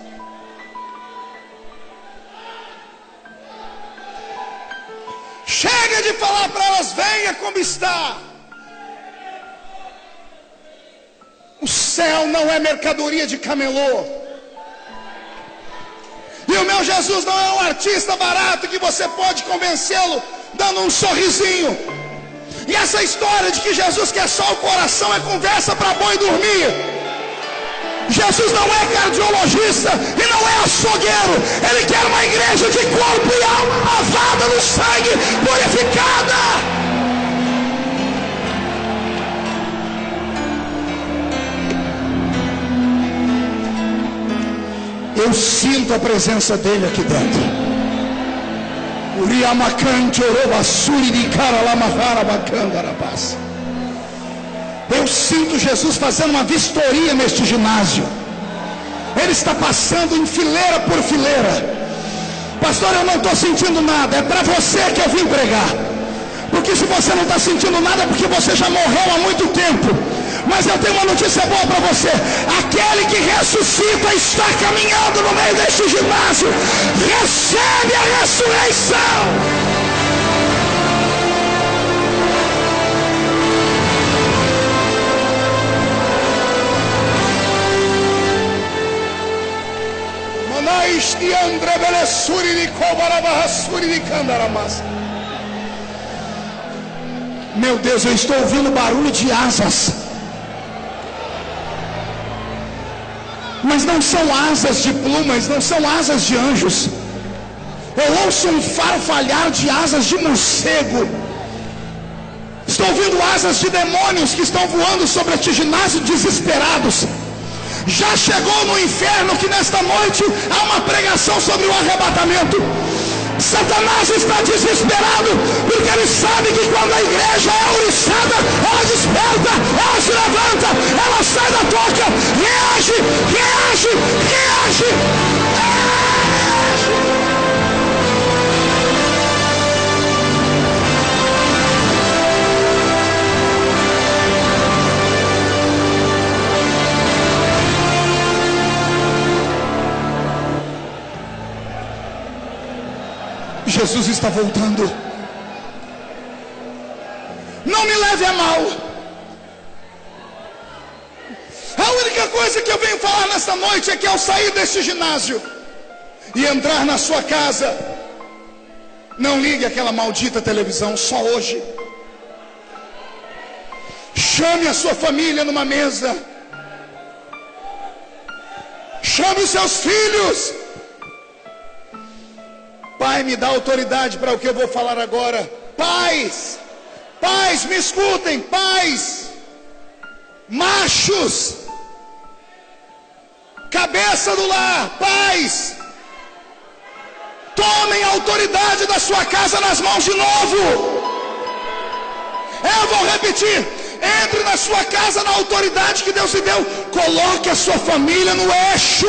S2: Chega de falar para elas: venha como está. O céu não é mercadoria de camelô. E o meu Jesus não é um artista barato que você pode convencê-lo dando um sorrisinho. E essa história de que Jesus quer só o coração é conversa para boi dormir. Jesus não é cardiologista e não é açougueiro. Ele quer uma igreja de corpo e alma lavada no sangue, purificada. Eu sinto a presença dele aqui dentro. Eu sinto Jesus fazendo uma vistoria neste ginásio. Ele está passando em fileira por fileira. Pastor, eu não estou sentindo nada. É para você que eu vim pregar. Porque se você não está sentindo nada, é porque você já morreu há muito tempo. Mas eu tenho uma notícia boa para você. Aquele que ressuscita está caminhando no meio deste ginásio. Recebe a ressurreição. Meu Deus, eu estou ouvindo barulho de asas. Mas não são asas de plumas, não são asas de anjos. Eu ouço um farfalhar de asas de morcego. Estou ouvindo asas de demônios que estão voando sobre este ginásio desesperados. Já chegou no inferno que nesta noite há uma pregação sobre o arrebatamento. Satanás está desesperado, porque ele sabe que quando a igreja é ouriçada, ela desperta, ela se levanta, ela sai da toca, reage, reage, reage, reage. Jesus está voltando. Não me leve a mal. A única coisa que eu venho falar nesta noite é que ao sair deste ginásio e entrar na sua casa, não ligue aquela maldita televisão só hoje. Chame a sua família numa mesa. Chame os seus filhos. Pai, me dá autoridade para o que eu vou falar agora. Pais, pais, me escutem, pais, machos, cabeça do lar, pais, tomem a autoridade da sua casa nas mãos de novo. Eu vou repetir. Entre na sua casa na autoridade que Deus lhe deu. Coloque a sua família no eixo.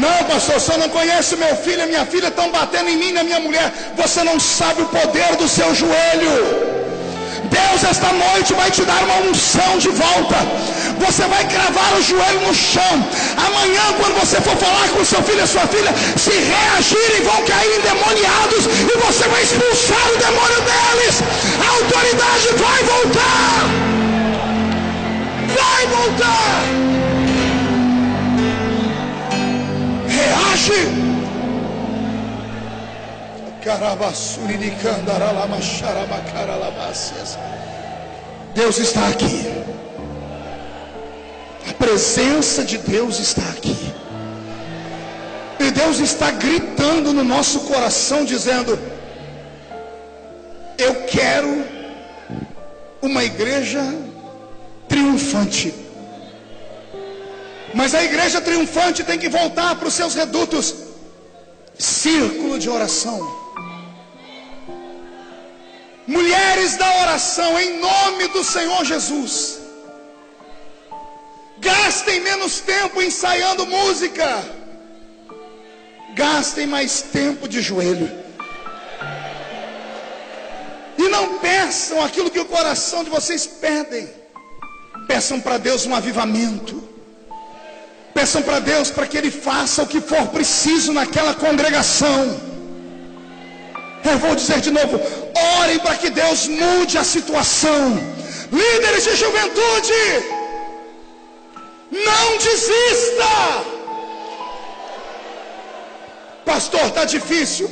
S2: Não, pastor, você não conhece meu filho e minha filha, estão batendo em mim e na minha mulher. Você não sabe o poder do seu joelho. Deus esta noite vai te dar uma unção de volta. Você vai cravar o joelho no chão. Amanhã, quando você for falar com seu filho e sua filha, se reagirem, vão cair endemoniados e você vai expulsar o demônio deles. A autoridade vai voltar. Vai voltar. Reage. Deus está aqui. A presença de Deus está aqui. E Deus está gritando no nosso coração, dizendo: eu quero uma igreja triunfante. Mas a igreja triunfante tem que voltar para os seus redutos. Círculo de oração. Mulheres da oração, em nome do Senhor Jesus. Gastem menos tempo ensaiando música. Gastem mais tempo de joelho. E não peçam aquilo que o coração de vocês pedem. Peçam para Deus um avivamento. Peçam para Deus para que Ele faça o que for preciso naquela congregação. Eu vou dizer de novo: orem para que Deus mude a situação. Líderes de juventude, não desista. Pastor, está difícil.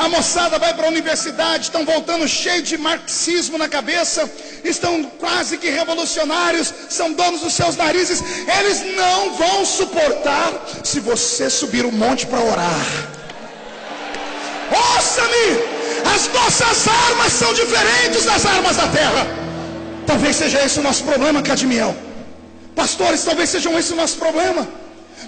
S2: A moçada vai para a universidade, estão voltando cheio de marxismo na cabeça, estão quase que revolucionários, são donos dos seus narizes. Eles não vão suportar se você subir o monte para orar. Ouça-me, as nossas armas são diferentes das armas da terra. Talvez seja esse o nosso problema, Cadmiel. Pastores, talvez sejam esse o nosso problema.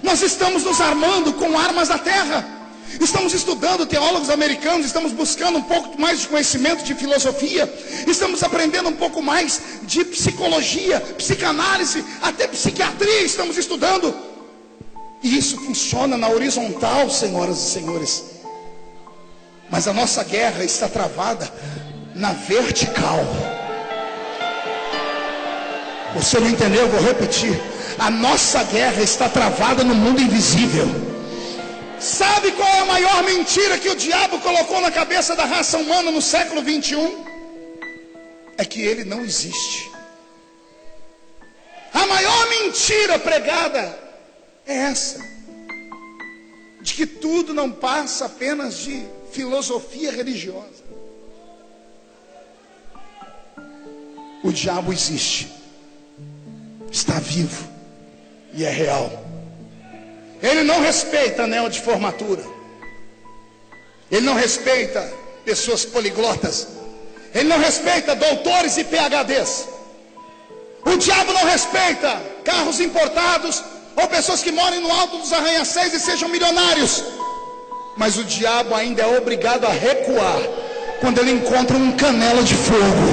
S2: Nós estamos nos armando com armas da terra. Estamos estudando teólogos americanos, estamos buscando um pouco mais de conhecimento de filosofia, estamos aprendendo um pouco mais de psicologia, psicanálise, até psiquiatria estamos estudando. E isso funciona na horizontal, senhoras e senhores. Mas a nossa guerra está travada na vertical. Você não entendeu? Eu vou repetir. A nossa guerra está travada no mundo invisível. Sabe qual é a maior mentira que o diabo colocou na cabeça da raça humana no século 21? É que ele não existe. A maior mentira pregada é essa, de que tudo não passa apenas de filosofia religiosa. O diabo existe, está vivo e é real. Ele não respeita anel de formatura, ele não respeita pessoas poliglotas, ele não respeita doutores e PhDs. O diabo não respeita carros importados ou pessoas que morem no alto dos arranha-céus e sejam milionários. Mas o diabo ainda é obrigado a recuar quando ele encontra um canela de fogo.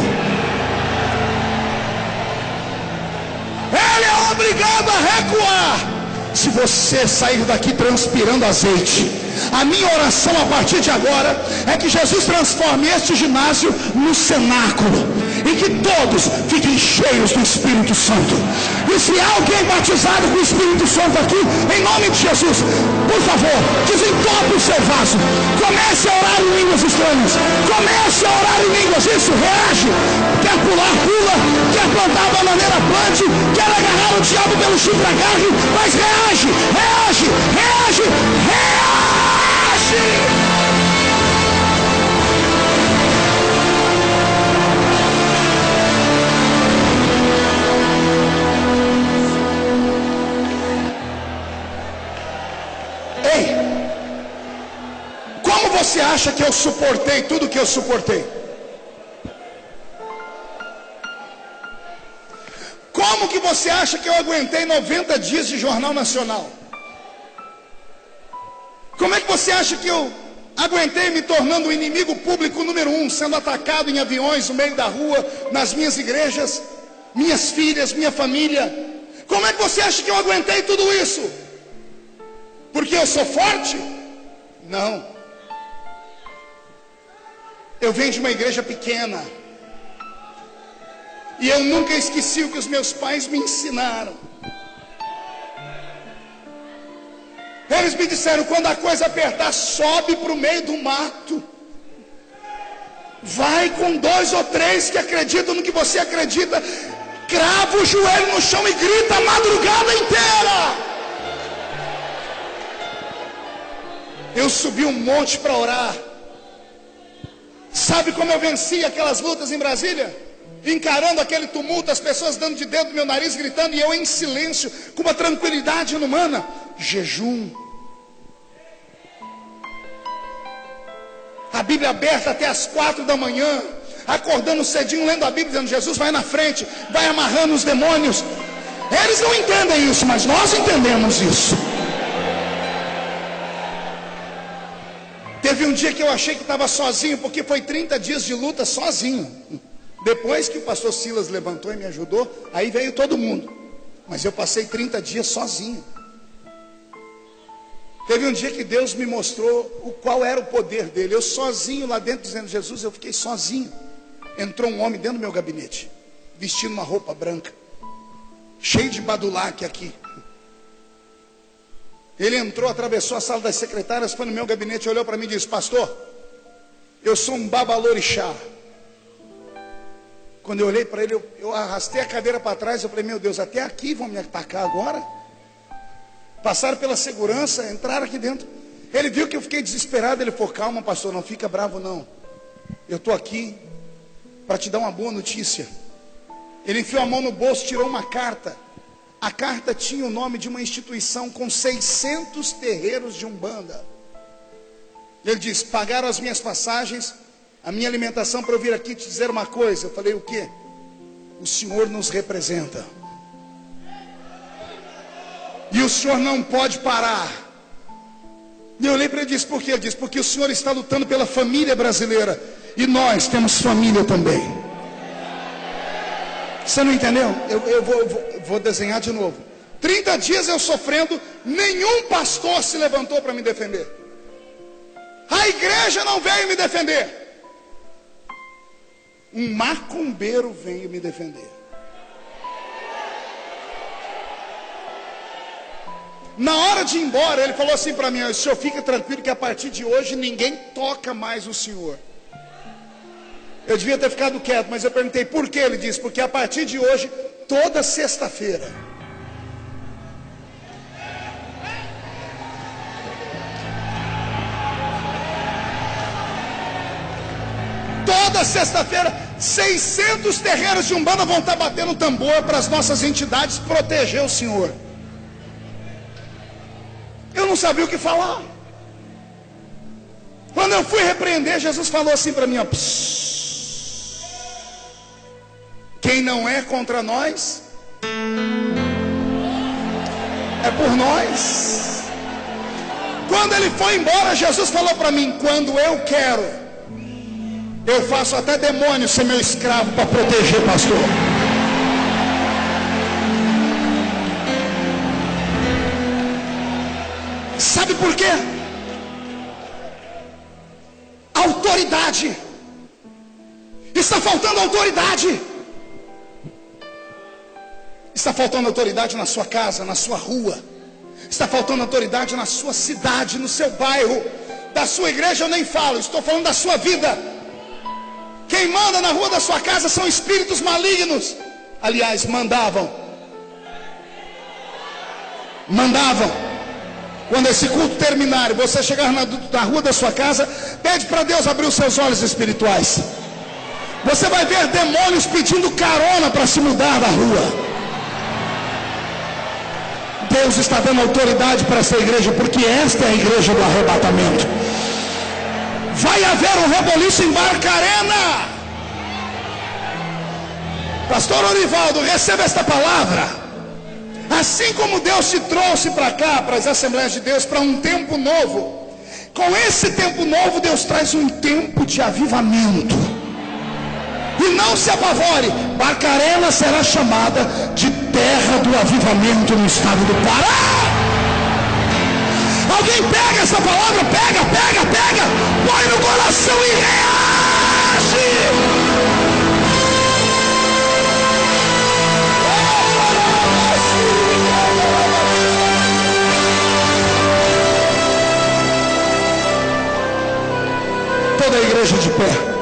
S2: Ele é obrigado a recuar. Se você sair daqui transpirando azeite, a minha oração a partir de agora é que Jesus transforme este ginásio no cenáculo, e que todos fiquem cheios do Espírito Santo. E se há alguém batizado com o Espírito Santo aqui, em nome de Jesus, por favor, desentope o seu vaso, comece a orar em línguas estranhas, comece a orar em línguas. Isso, reage. Quer pular, pula. Quer plantar a bananeira, plante. Quer agarrar o diabo pelo chifre, agarre. Mas reage, reage, reage, reage. Ei, como você acha que eu suportei tudo que eu suportei? Como que você acha que eu aguentei 90 dias de Jornal Nacional? Como é que você acha que eu aguentei me tornando o inimigo público número 1, sendo atacado em aviões no meio da rua, nas minhas igrejas, minhas filhas, minha família? Como é que você acha que eu aguentei tudo isso? Porque eu sou forte? Não. Eu venho de uma igreja pequena. E eu nunca esqueci o que os meus pais me ensinaram. Eles me disseram: quando a coisa apertar, sobe para o meio do mato. Vai com 2 ou 3 que acreditam no que você acredita. Crava o joelho no chão e grita a madrugada inteira. Eu subi um monte para orar. Sabe como eu venci aquelas lutas em Brasília? Encarando aquele tumulto, as pessoas dando de dedo no meu nariz, gritando, e eu em silêncio, com uma tranquilidade inumana. Jejum. A Bíblia aberta até as 4 da manhã, acordando cedinho, lendo a Bíblia, dizendo: Jesus vai na frente, vai amarrando os demônios. Eles não entendem isso, mas nós entendemos isso. Teve um dia que eu achei que estava sozinho, porque foi 30 dias de luta sozinho. Depois que o pastor Silas levantou e me ajudou, aí veio todo mundo. Mas eu passei 30 dias sozinho. Teve um dia que Deus me mostrou qual era o poder dele. Eu sozinho lá dentro, dizendo: Jesus, eu fiquei sozinho. Entrou um homem dentro do meu gabinete, vestindo uma roupa branca, cheio de badulaque aqui. Ele entrou, atravessou a sala das secretárias, foi no meu gabinete, olhou para mim e disse: pastor, eu sou um babalorixá. Quando eu olhei para ele, eu arrastei a cadeira para trás. Eu falei: meu Deus, até aqui vão me atacar agora? Passaram pela segurança, entraram aqui dentro. Ele viu que eu fiquei desesperado. Ele falou: calma, pastor, não fica bravo não. Eu estou aqui para te dar uma boa notícia. Ele enfiou a mão no bolso, tirou uma carta. A carta tinha o nome de uma instituição com 600 terreiros de Umbanda. Ele disse: pagaram as minhas passagens, a minha alimentação, para eu vir aqui te dizer uma coisa. Eu falei: o quê? O Senhor nos representa. E o Senhor não pode parar. E eu olhei para ele e disse, por quê? Ele disse, porque o Senhor está lutando pela família brasileira. E nós temos família também. Você não entendeu? Eu vou desenhar de novo. 30 dias eu sofrendo, nenhum pastor se levantou para me defender. A igreja não veio me defender. Um macumbeiro veio me defender. Na hora de ir embora, ele falou assim para mim, o senhor fica tranquilo que a partir de hoje ninguém toca mais o senhor. Eu devia ter ficado quieto, mas eu perguntei por quê. Ele disse, porque a partir de hoje, toda sexta-feira, toda sexta-feira, 600 terreiros de Umbanda vão estar batendo tambor para as nossas entidades proteger o senhor. Eu não sabia o que falar. Quando eu fui repreender, Jesus falou assim para mim, ó, quem não é contra nós, é por nós. Quando ele foi embora, Jesus falou para mim, quando eu quero, eu faço até demônio ser meu escravo para proteger, pastor. Sabe por quê? Autoridade. Está faltando autoridade. Está faltando autoridade na sua casa, na sua rua. Está faltando autoridade na sua cidade, no seu bairro. Da sua igreja eu nem falo, estou falando da sua vida. Quem manda na rua da sua casa são espíritos malignos. Aliás, mandavam. Quando esse culto terminar e você chegar na rua da sua casa, pede para Deus abrir os seus olhos espirituais. Você vai ver demônios pedindo carona para se mudar da rua. Deus está dando autoridade para essa igreja, porque esta é a igreja do arrebatamento. Vai haver um reboliço em Barcarena. Pastor Orivaldo, receba esta palavra. Assim como Deus te trouxe para cá, para as Assembleias de Deus, para um tempo novo, com esse tempo novo Deus traz um tempo de avivamento. E não se apavore, Barcarena será chamada de terra do avivamento no estado do Pará. Alguém pega essa palavra, pega, põe no coração e reage. Toda a igreja de pé.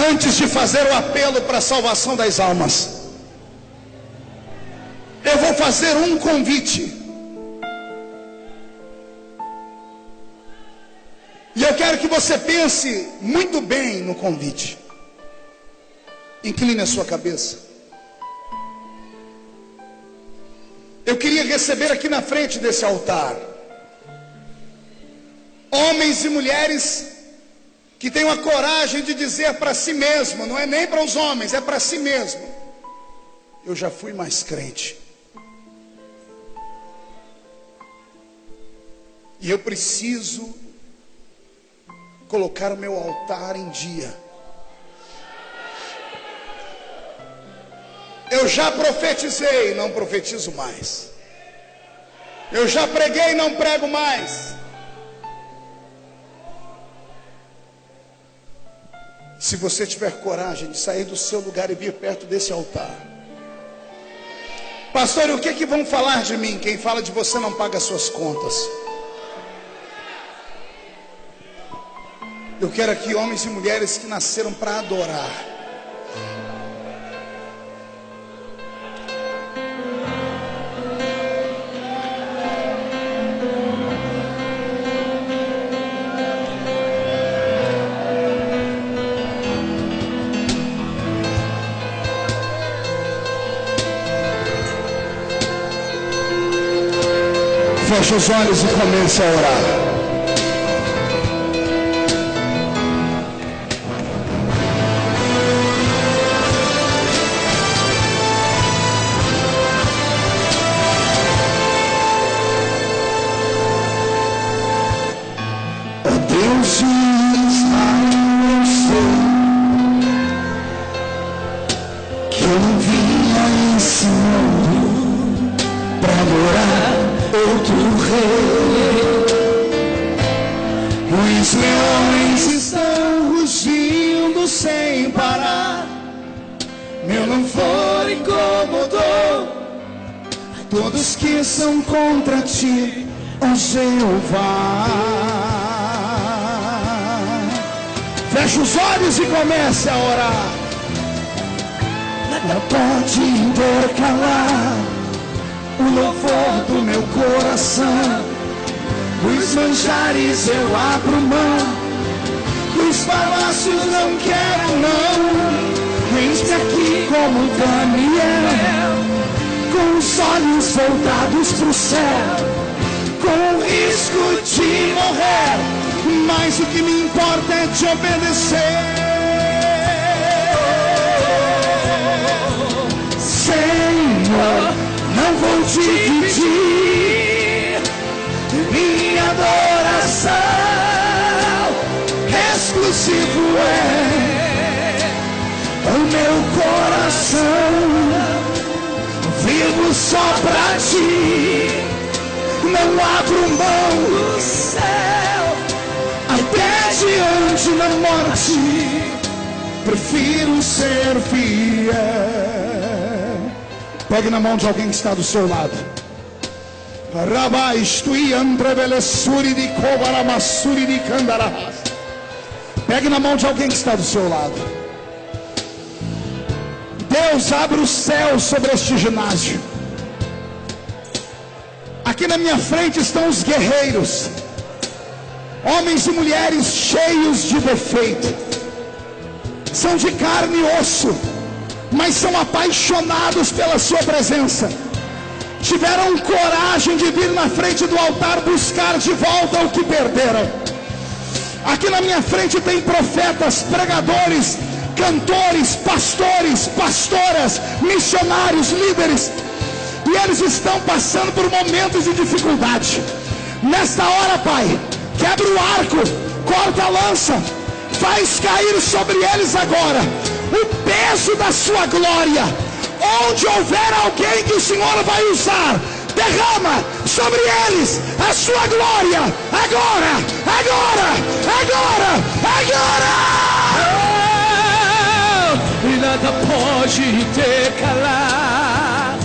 S2: Antes de fazer o apelo para a salvação das almas, eu vou fazer um convite. E eu quero que você pense muito bem no convite. Incline a sua cabeça. Eu queria receber aqui na frente desse altar homens e mulheres que tenham a coragem de dizer para si mesmo, não é nem para os homens, é para si mesmo: eu já fui mais crente. E eu preciso colocar o meu altar em dia. Eu já profetizei, não profetizo mais. Eu já preguei, não prego mais. Se você tiver coragem de sair do seu lugar e vir perto desse altar. Pastor, e o que vão falar de mim? Quem fala de você não paga suas contas. Eu quero aqui homens e mulheres que nasceram para adorar. Feche os olhos e comece a orar. Eu não vim a esse mundo pra adorar outro rei. Os leões estão rugindo sem parar. Meu louvor incomodou todos que são contra ti, ó Jeová. Feche os olhos e comece a orar. Nada pode intercalar o louvor do meu coração. Os manjares eu abro mão, os palácios não quero não. Eis-me aqui como Daniel, com os olhos voltados pro céu, com o risco de morrer, mas o que me importa é te obedecer. Senhor, não vou dividir minha adoração, exclusivo é o meu coração. Vivo só pra ti, não abro mão do céu, até diante da morte, prefiro ser fiel. Pegue na mão de alguém que está do seu lado. Pegue na mão de alguém que está do seu lado. Deus abre o céu sobre este ginásio. Aqui na minha frente estão os guerreiros, homens e mulheres cheios de defeito, são de carne e osso, mas são apaixonados pela sua presença. Tiveram coragem de vir na frente do altar buscar de volta o que perderam. Aqui na minha frente tem profetas, pregadores, cantores, pastores, pastoras, missionários, líderes, e eles estão passando por momentos de dificuldade. Nesta hora, Pai, quebra o arco, corta a lança, faz cair sobre eles agora o peso da sua glória. Onde houver alguém que o Senhor vai usar, derrama sobre eles a sua glória, agora, agora, agora, agora. E nada pode intercalar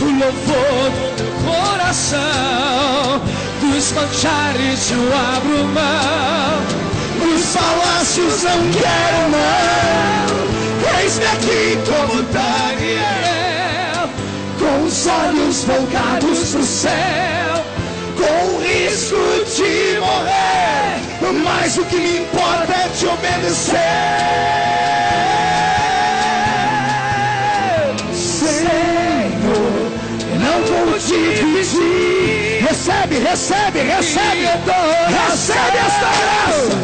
S2: o louvor do meu coração. Dos manjares eu abro mão, os palácios não quero não. Eis-me aqui como Daniel, com os olhos voltados pro céu, com o risco de morrer, mas o que me importa é te obedecer. Senhor, eu não vou te dividir. Recebe, recebe, recebe, recebe esta graça.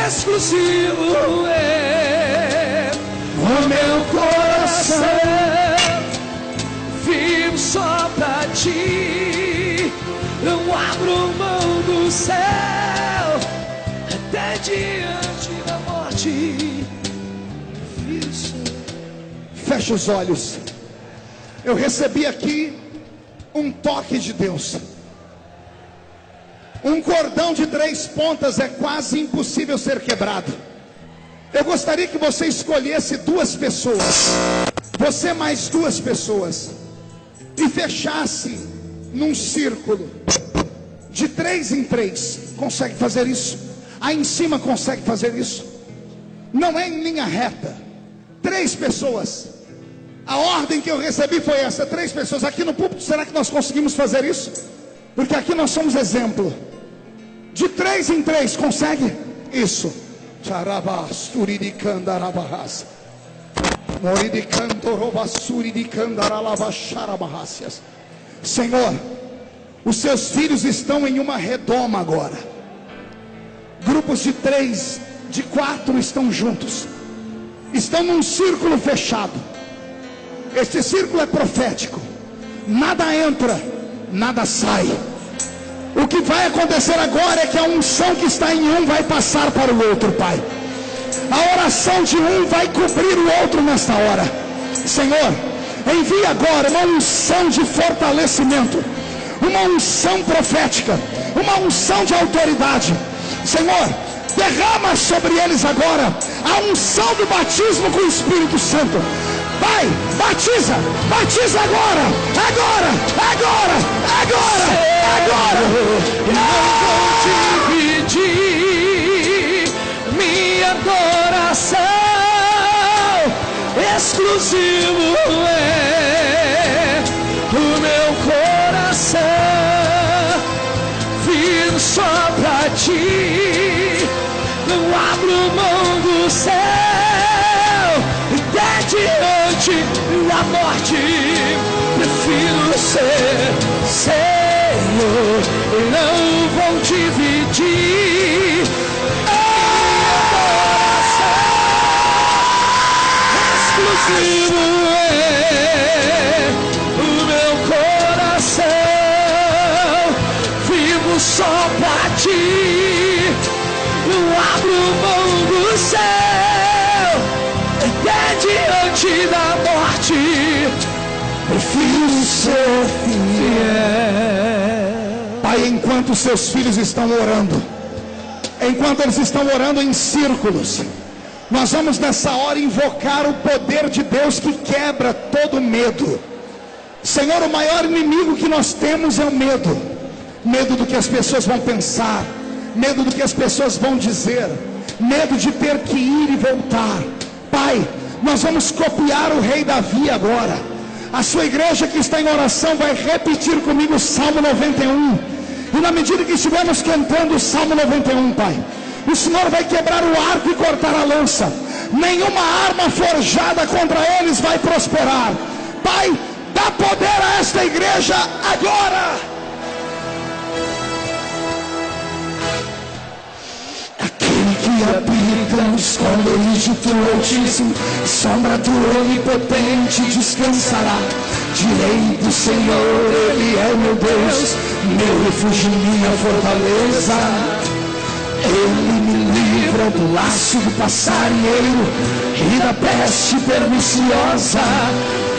S2: Exclusivo é o meu coração, vivo só pra ti, não abro mão do céu, até diante da morte. Feche os olhos. Eu recebi aqui um toque de Deus. Um cordão de 3 pontas é quase impossível ser quebrado. Eu gostaria que você escolhesse 2 pessoas, você mais 2 pessoas, e fechasse num círculo de 3 em 3. Consegue fazer isso? Aí em cima consegue fazer isso? Não é em linha reta. 3 pessoas. A ordem que eu recebi foi essa: 3 pessoas aqui no púlpito. Será que nós conseguimos fazer isso? Porque aqui nós somos exemplo. De 3 em 3, consegue? Isso. Senhor, os seus filhos estão em uma redoma agora. Grupos de 3, de 4 estão juntos. Estão num círculo fechado. Este círculo é profético. Nada entra, nada sai. O que vai acontecer agora é que a unção que está em um vai passar para o outro, Pai. A oração de um vai cobrir o outro nesta hora. Senhor, envia agora uma unção de fortalecimento, uma unção profética, uma unção de autoridade. Senhor, derrama sobre eles agora a unção do batismo com o Espírito Santo. Pai, batiza, batiza agora, agora, agora, agora, agora.
S3: Não vou dividir minha adoração, exclusivo é o meu coração, vivo só pra ti, não abro mão do céu, até diante da morte, prefiro ser Senhor, e não vou dividir exclusivo é o meu coração, vivo só pra ti, não abro mão do céu, até diante da morte, prefiro ser fiel.
S2: Pai, enquanto seus filhos estão orando, enquanto eles estão orando em círculos, nós vamos nessa hora invocar o poder de Deus que quebra todo medo. Senhor, o maior inimigo que nós temos é o medo. Medo do que as pessoas vão pensar, medo do que as pessoas vão dizer, medo de ter que ir e voltar. Pai, nós vamos copiar o rei Davi agora. A sua igreja que está em oração vai repetir comigo o Salmo 91. E na medida que estivermos cantando o Salmo 91, Pai, o Senhor vai quebrar o arco e cortar a lança. Nenhuma arma forjada contra eles vai prosperar. Pai, dá poder a esta igreja agora. Aquele que habita no esconderijo do Altíssimo, sombra do Onipotente descansará. Direi do Senhor, Ele é meu Deus, meu refúgio, minha fortaleza. Ele me livra do laço do passarinheiro e da peste perniciosa.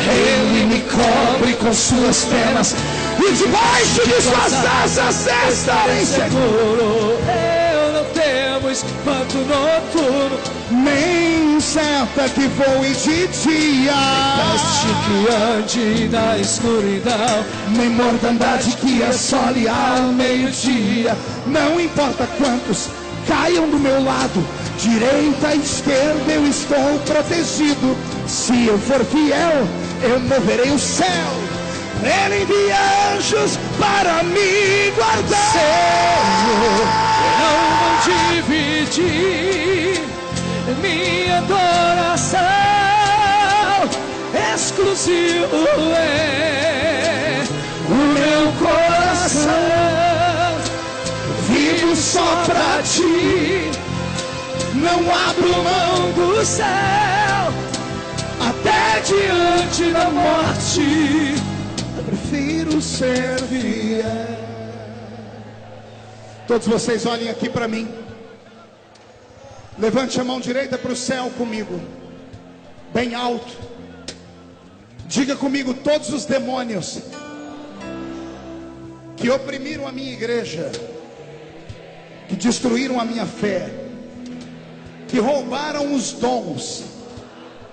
S2: Ele me cobre com suas penas e debaixo de suas asas estarei seguro.
S3: Eu não temo espanto noturno,
S2: nem seta que voe de dia,
S3: peste que ande na escuridão,
S2: nem mortandade que assole ao meio-dia. Não importa quantos caiam do meu lado, direita, esquerda, eu estou protegido. Se eu for fiel, eu moverei o céu, Ele envia anjos para me guardar.
S3: Senhor, eu não vou dividir minha adoração, exclusivo é o meu coração, vivo só pra ti, não abro mão do céu, até diante da morte,
S2: prefiro ser fiel. Todos vocês olhem aqui para mim. Levante a mão direita para o céu comigo, bem alto. Diga comigo: todos os demônios que oprimiram a minha igreja, que destruíram a minha fé, que roubaram os dons,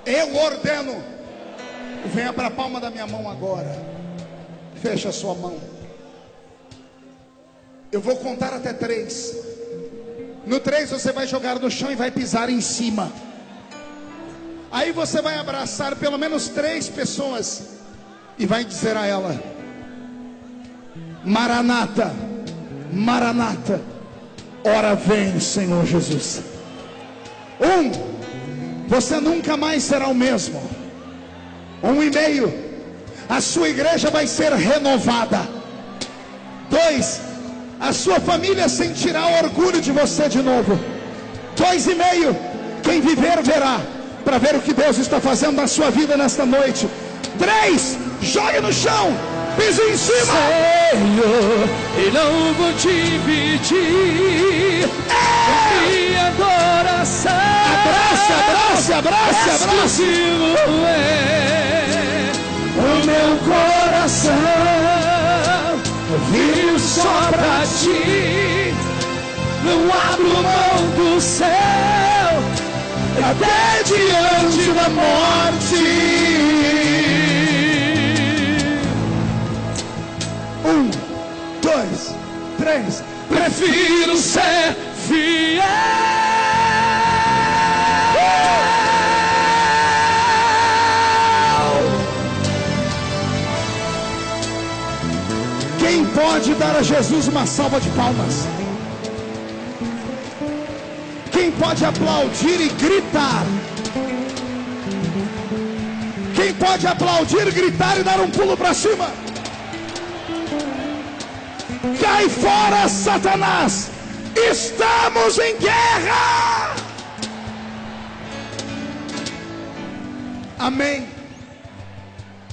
S2: eu ordeno, venha para a palma da minha mão agora. Feche a sua mão. Eu vou contar até 3. No 3 você vai jogar no chão e vai pisar em cima. Aí você vai abraçar pelo menos 3 pessoas e vai dizer a ela: Maranata, Maranata, ora vem, Senhor Jesus. 1, você nunca mais será o mesmo. 1,5, a sua igreja vai ser renovada. 2, a sua família sentirá orgulho de você de novo. 2,5, quem viver verá, para ver o que Deus está fazendo na sua vida nesta noite. 3, jogue no chão, pise em cima.
S3: Senhor, e não vou dividir minha adoração,
S2: Abrace, abrace, abrace, abrace.
S3: exclusivo é só pra ti. Não abro mão do céu, até diante da morte.
S2: 1, 2, 3.
S3: Prefiro ser fiel.
S2: Quem pode dar a Jesus uma salva de palmas? Quem pode aplaudir e gritar? Quem pode aplaudir, gritar e dar um pulo para cima? Cai fora, Satanás! Estamos em guerra! Amém.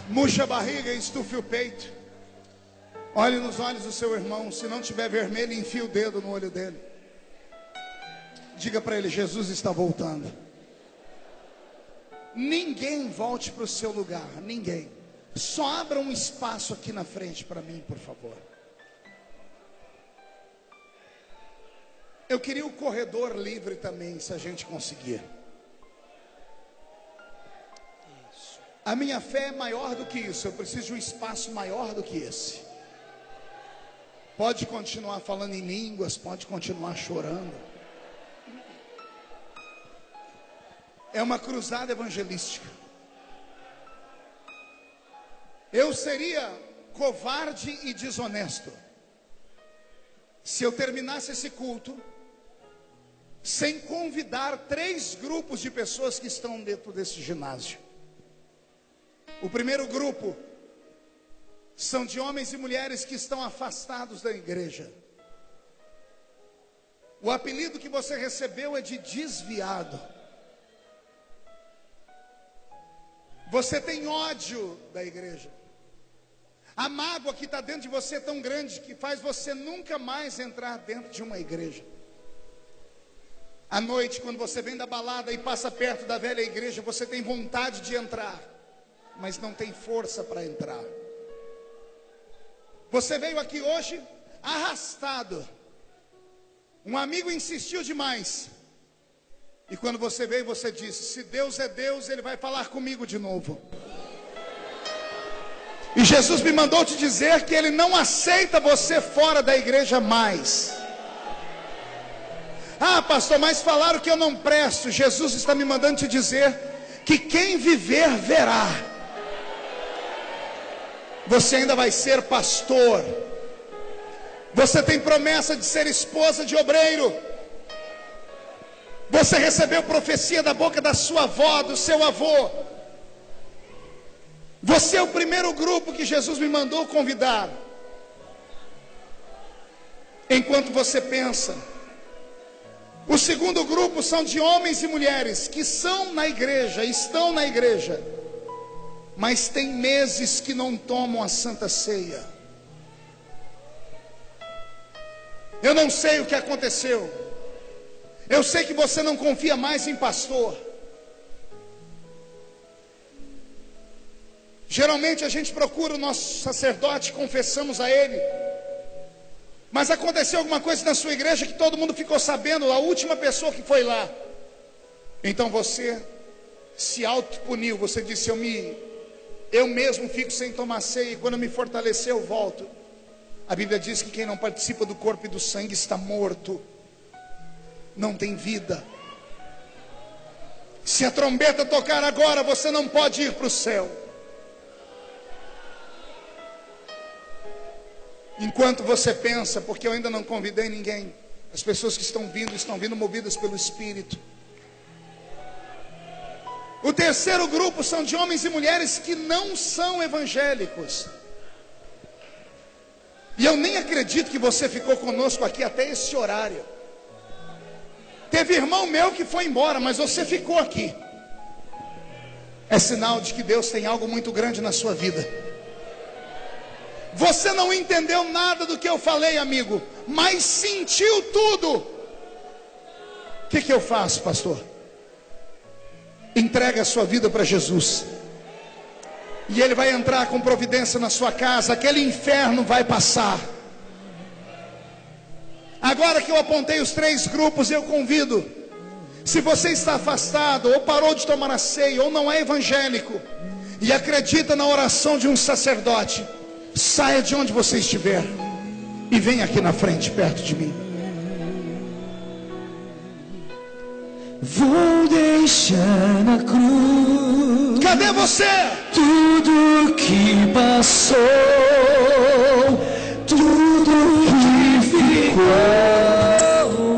S2: Murcha a barriga e estufe o peito. Olhe nos olhos do seu irmão. Se não tiver vermelho, enfie o dedo no olho dele. Diga para ele: Jesus está voltando. Ninguém volte para o seu lugar. Ninguém. Só abra um espaço aqui na frente para mim, por favor. Eu queria o corredor livre também, se a gente conseguir. A minha fé é maior do que isso. Eu preciso de um espaço maior do que esse. Pode continuar falando em línguas, pode continuar chorando. É uma cruzada evangelística. Eu seria covarde e desonesto se eu terminasse esse culto sem convidar 3 grupos de pessoas que estão dentro desse ginásio. O primeiro grupo são de homens e mulheres que estão afastados da igreja. O apelido que você recebeu é de desviado. Você tem ódio da igreja. A mágoa que está dentro de você é tão grande que faz você nunca mais entrar dentro de uma igreja. À noite, quando você vem da balada e passa perto da velha igreja, você tem vontade de entrar, mas não tem força para entrar. Você veio aqui hoje arrastado. Um amigo insistiu demais. E quando você veio, você disse: se Deus é Deus, Ele vai falar comigo de novo. E Jesus me mandou te dizer que Ele não aceita você fora da igreja mais. Ah, pastor, mas falaram que eu não presto. Jesus está me mandando te dizer que quem viver, verá. Você ainda vai ser pastor. Você tem promessa de ser esposa de obreiro. Você recebeu profecia da boca da sua avó, do seu avô. Você é o primeiro grupo que Jesus me mandou convidar. Enquanto você pensa, o segundo grupo são de homens e mulheres que são na igreja, estão na igreja, mas tem meses que não tomam a Santa Ceia. Eu não sei o que aconteceu. Eu sei que você não confia mais em pastor. Geralmente a gente procura o nosso sacerdote, confessamos a ele. Mas aconteceu alguma coisa na sua igreja que todo mundo ficou sabendo, a última pessoa que foi lá. Então você se autopuniu, você disse: eu mesmo fico sem tomar ceia, e quando eu me fortalecer eu volto. A Bíblia diz que quem não participa do corpo e do sangue está morto, não tem vida. Se a trombeta tocar agora, você não pode ir para o céu. Enquanto você pensa, porque eu ainda não convidei ninguém, as pessoas que estão vindo movidas pelo Espírito. O terceiro grupo são de homens e mulheres que não são evangélicos. E eu nem acredito que você ficou conosco aqui até esse horário. Teve irmão meu que foi embora, mas você ficou aqui. É sinal de que Deus tem algo muito grande na sua vida. Você não entendeu nada do que eu falei, amigo, mas sentiu tudo. O que eu faço, pastor? Entrega a sua vida para Jesus, e Ele vai entrar com providência na sua casa. Aquele inferno vai passar. Agora que eu apontei os 3 grupos, eu convido, se você está afastado, ou parou de tomar a ceia, ou não é evangélico, e acredita na oração de um sacerdote, saia de onde você estiver, e venha aqui na frente, perto de mim.
S3: Vou deixar na cruz.
S2: Cadê você?
S3: Tudo que passou, tudo que ficou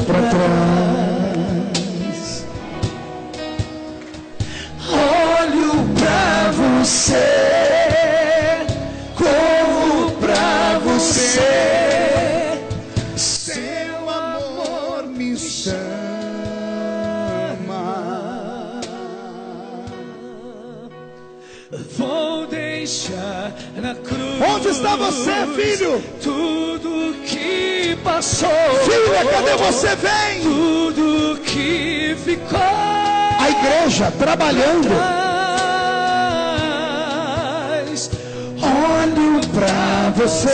S3: pra trás. Olho pra você, corro pra você.
S2: Seu amor me chama.
S3: Vou deixar na cruz.
S2: Onde está você, filho?
S3: Tudo que passou.
S2: Filha, cadê você? Vem!
S3: Tudo que ficou.
S2: A igreja trabalhando.
S3: Olho pra você,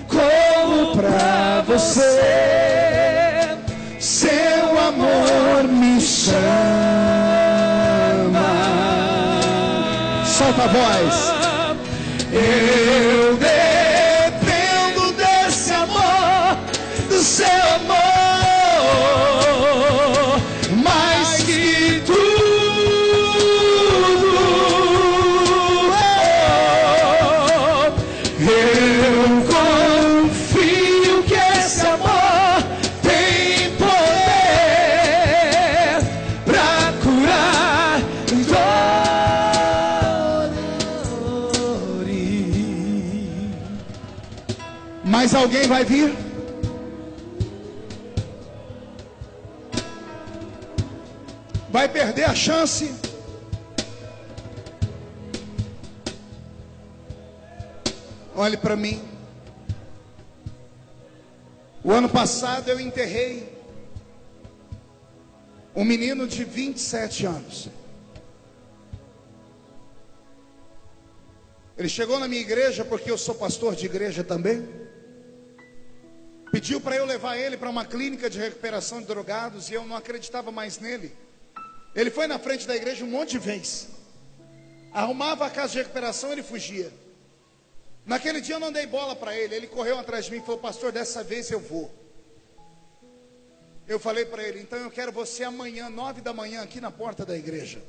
S3: corro pra você.
S2: Seu amor me chama. Solta a voz.
S3: Eu dependo desse amor, do seu amor, mais que tudo. Eu confio que esse amor tem poder pra curar dores.
S2: Mas alguém vai vir? Vai perder a chance? Olhe para mim. O ano passado eu enterrei um menino de 27 anos. Ele chegou na minha igreja, porque eu sou pastor de igreja também. Pediu para eu levar ele para uma clínica de recuperação de drogados, e eu não acreditava mais nele. Ele foi na frente da igreja um monte de vezes. Arrumava a casa de recuperação, ele fugia. Naquele dia eu não dei bola para ele. Ele correu atrás de mim e falou: pastor, dessa vez eu vou. Eu falei para ele: então eu quero você amanhã, 9 da manhã, aqui na porta da igreja.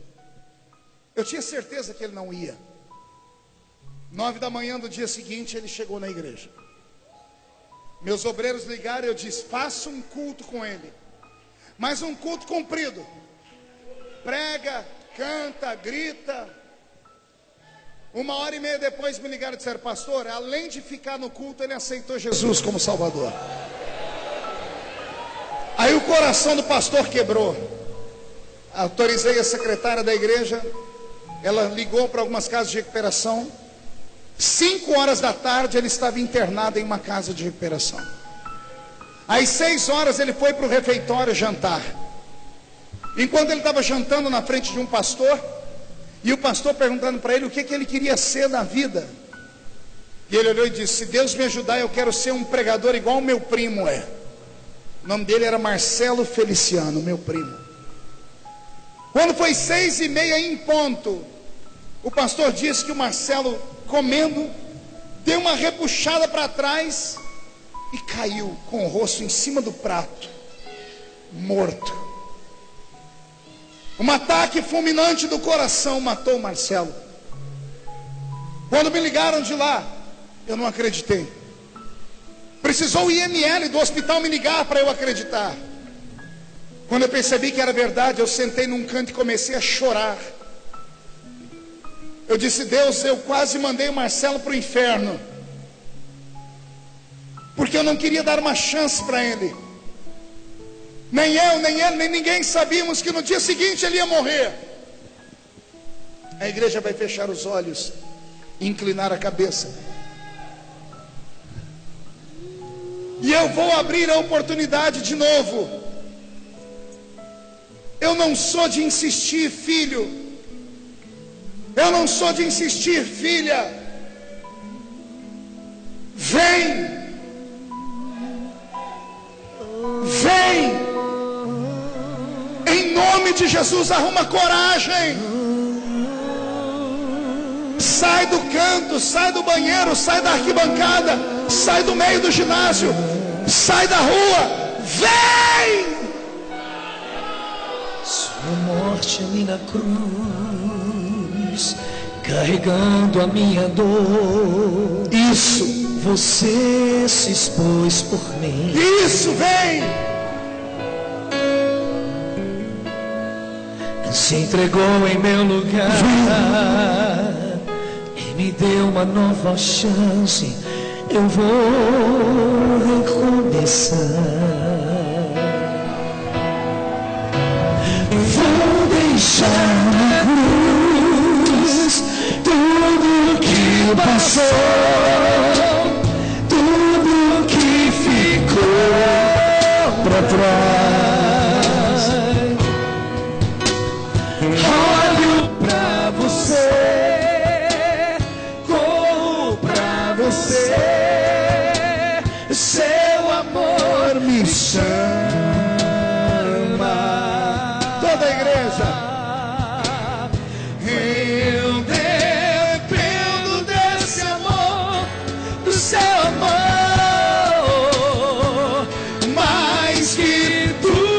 S2: Eu tinha certeza que ele não ia. 9 da manhã do dia seguinte, ele chegou na igreja. Meus obreiros ligaram e eu disse: faça um culto com ele, mas um culto comprido. Prega, canta, grita. 1h30 depois me ligaram e disseram: pastor, além de ficar no culto, ele aceitou Jesus como Salvador. Aí o coração do pastor quebrou. Autorizei a secretária da igreja. Ela ligou para algumas casas de recuperação. 5 horas da tarde ele estava internado em uma casa de recuperação. Às 6 horas ele foi para o refeitório jantar. Enquanto ele estava jantando na frente de um pastor, e o pastor perguntando para ele o que ele queria ser na vida, e ele olhou e disse: se Deus me ajudar, eu quero ser um pregador igual o meu primo é. O nome dele era Marcelo Feliciano, meu primo. Quando foi 6h30 em ponto, o pastor disse que o Marcelo, comendo, deu uma repuxada para trás e caiu com o rosto em cima do prato, morto. Um ataque fulminante do coração matou o Marcelo. Quando me ligaram de lá, eu não acreditei. Precisou o IML do hospital me ligar para eu acreditar. Quando eu percebi que era verdade, eu sentei num canto e comecei a chorar. Eu disse: Deus, eu quase mandei o Marcelo para o inferno, porque eu não queria dar uma chance para ele. Nem eu, nem ele, nem ninguém sabíamos que no dia seguinte ele ia morrer. A igreja vai fechar os olhos e inclinar a cabeça, e eu vou abrir a oportunidade de novo. Eu não sou de insistir, filho. Eu não sou de insistir, filha. Vem. Vem! Em nome de Jesus, arruma coragem. Sai do canto, sai do banheiro, sai da arquibancada, sai do meio do ginásio, sai da rua. Vem!
S3: Sua morte ali na cruz, carregando a minha dor.
S2: Isso.
S3: Você se expôs por mim.
S2: Isso, vem!
S3: Se entregou em meu lugar e me deu uma nova chance. Eu vou recomeçar. Vou deixar na cruz tudo que passou, tudo que ficou pra trás. Olho pra você, corro pra você, seu amor me chama.
S2: Toda a igreja.
S3: Eu dependo desse amor, do seu amor, mais que tudo.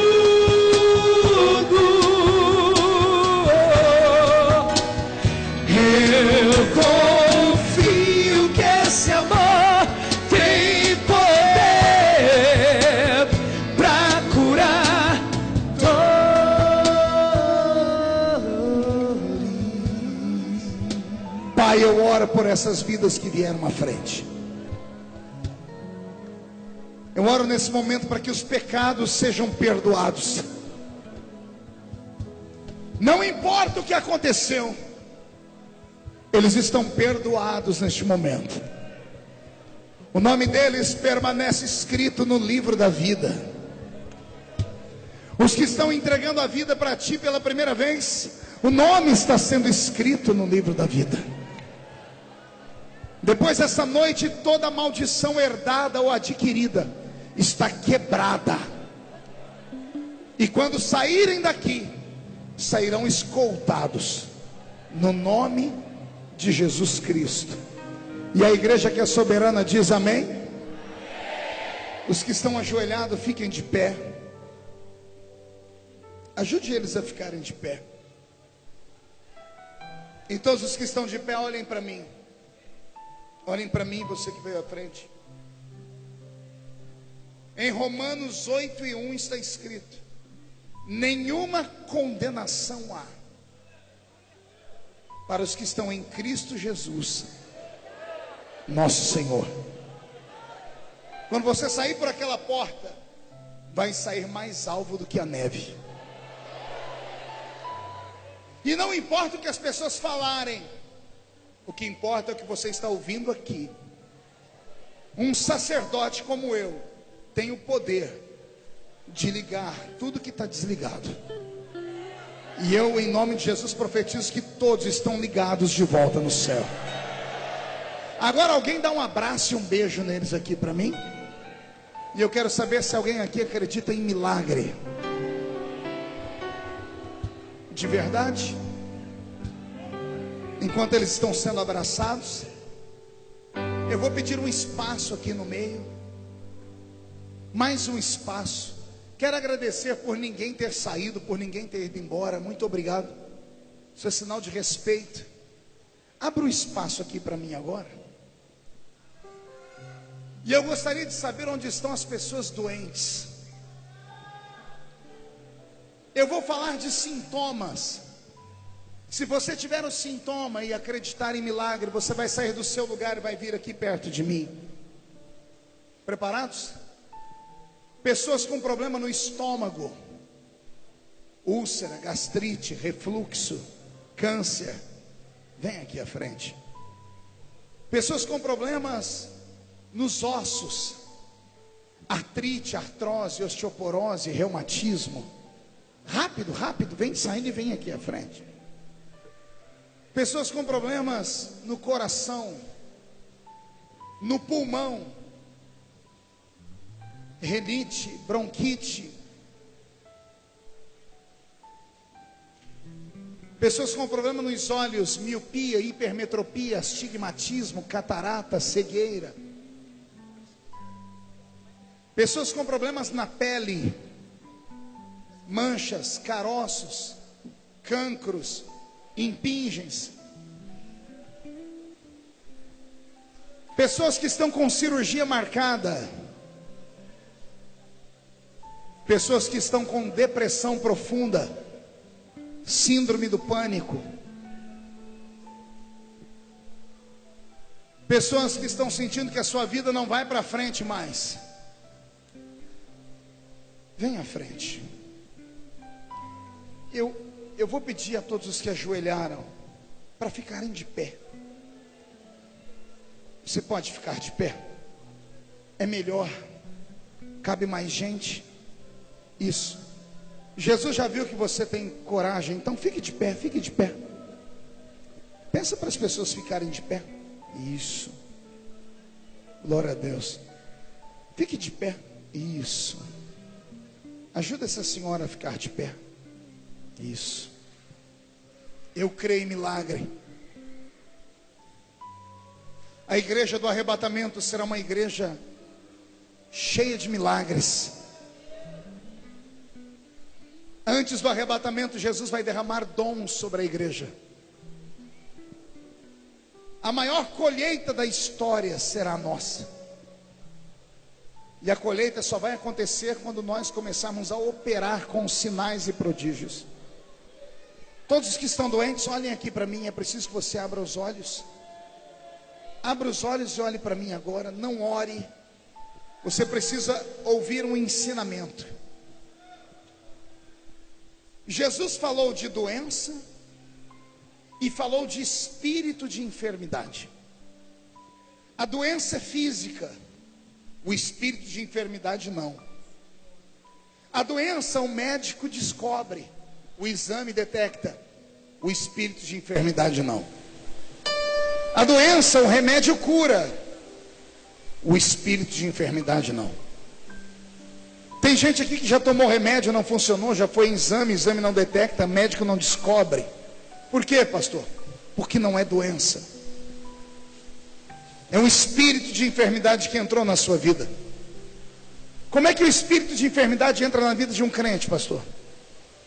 S3: Eu confio que esse amor tem poder pra curar dores.
S2: Pai, eu oro por essas vidas que vieram à frente. Eu oro nesse momento para que os pecados sejam perdoados. Não importa o que aconteceu, eles estão perdoados neste momento. O nome deles permanece escrito no livro da vida. Os que estão entregando a vida para ti pela primeira vez, o nome está sendo escrito no livro da vida. Depois dessa noite, toda maldição herdada ou adquirida está quebrada. E quando saírem daqui, sairão escoltados no nome de Jesus Cristo. E a igreja que é soberana diz amém. Os que estão ajoelhados, fiquem de pé. Ajude eles a ficarem de pé. E todos os que estão de pé, olhem para mim. Olhem para mim, você que veio à frente. Em Romanos 8:1 está escrito: nenhuma condenação há para os que estão em Cristo Jesus, nosso Senhor. Quando você sair por aquela porta, vai sair mais alvo do que a neve. E não importa o que as pessoas falarem, o que importa é o que você está ouvindo aqui. Um sacerdote como eu tem o poder de ligar tudo que está desligado. E eu, em nome de Jesus, profetizo que todos estão ligados de volta no céu. Agora alguém dá um abraço e um beijo neles aqui para mim. E eu quero saber se alguém aqui acredita em milagre. De verdade? Enquanto eles estão sendo abraçados, eu vou pedir um espaço aqui no meio. Mais um espaço. Quero agradecer por ninguém ter saído, por ninguém ter ido embora. Muito obrigado. Isso é sinal de respeito. Abra um espaço aqui para mim agora. E eu gostaria de saber onde estão as pessoas doentes. Eu vou falar de sintomas. Se você tiver um sintoma e acreditar em milagre, você vai sair do seu lugar e vai vir aqui perto de mim. Preparados? Pessoas com problema no estômago, úlcera, gastrite, refluxo, câncer, vem aqui à frente. Pessoas com problemas nos ossos, artrite, artrose, osteoporose, reumatismo. Rápido, rápido, vem saindo e vem aqui à frente. Pessoas com problemas no coração, no pulmão. renite, bronquite. Pessoas com problema nos olhos, miopia, hipermetropia, astigmatismo, catarata, cegueira. Pessoas com problemas na pele, manchas, caroços, cancros, impingens. Pessoas que estão com cirurgia marcada. Pessoas que estão com depressão profunda, síndrome do pânico. Pessoas que estão sentindo que a sua vida não vai para frente mais. Vem à frente. Eu vou pedir a todos os que ajoelharam para ficarem de pé. Você pode ficar de pé? É melhor. Cabe mais gente. Isso. Jesus já viu que você tem coragem, então fique de pé, fique de pé. Peça para as pessoas ficarem de pé. Isso. Glória a Deus. Fique de pé. Isso. Ajuda essa senhora a ficar de pé. Isso. Eu creio em milagre. A igreja do arrebatamento será uma igreja cheia de milagres. Antes do arrebatamento, Jesus vai derramar dons sobre a igreja. A maior colheita da história será nossa. E a colheita só vai acontecer quando nós começarmos a operar com sinais e prodígios. Todos os que estão doentes, olhem aqui para mim. É preciso que você abra os olhos. Abra os olhos e olhe para mim agora. Não ore. Você precisa ouvir um ensinamento. Jesus falou de doença e falou de espírito de enfermidade. A doença é física, o espírito de enfermidade não. A doença o médico descobre, o exame detecta, o espírito de enfermidade não. A doença o remédio cura, o espírito de enfermidade não. Tem gente aqui que já tomou remédio, não funcionou, já foi em exame, exame não detecta, médico não descobre. Por quê, pastor? Porque não é doença. É um espírito de enfermidade que entrou na sua vida. Como é que o espírito de enfermidade entra na vida de um crente, pastor?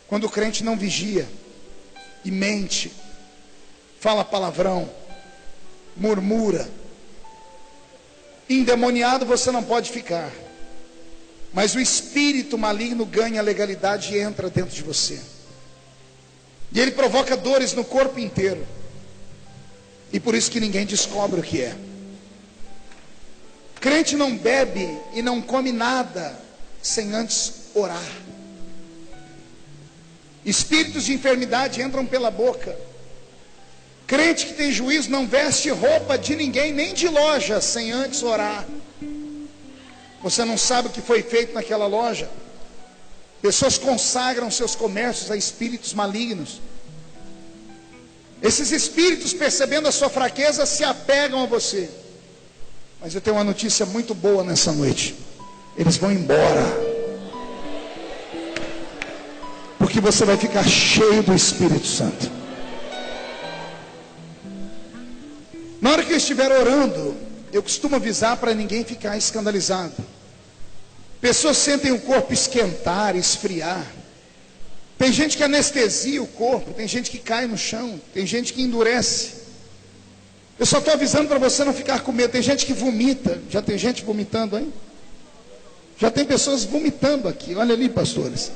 S2: Quando o crente não vigia e mente, fala palavrão, murmura. Endemoniado você não pode ficar. Mas o espírito maligno ganha legalidade e entra dentro de você. E ele provoca dores no corpo inteiro. E por isso que ninguém descobre o que é. Crente não bebe e não come nada sem antes orar. Espíritos de enfermidade entram pela boca. Crente que tem juízo não veste roupa de ninguém, nem de loja, sem antes orar. Você não sabe o que foi feito naquela loja. Pessoas consagram seus comércios a espíritos malignos. Esses espíritos, percebendo a sua fraqueza, se apegam a você. Mas eu tenho uma notícia muito boa nessa noite. Eles vão embora. Porque você vai ficar cheio do Espírito Santo. Na hora que eu estiver orando, eu costumo avisar para ninguém ficar escandalizado. Pessoas sentem o corpo esquentar, esfriar. Tem gente que anestesia o corpo, tem gente que cai no chão, tem gente que endurece. Eu só estou avisando para você não ficar com medo. Tem gente que vomita. Já tem gente vomitando aí? Já tem pessoas vomitando aqui. Olha ali, pastores.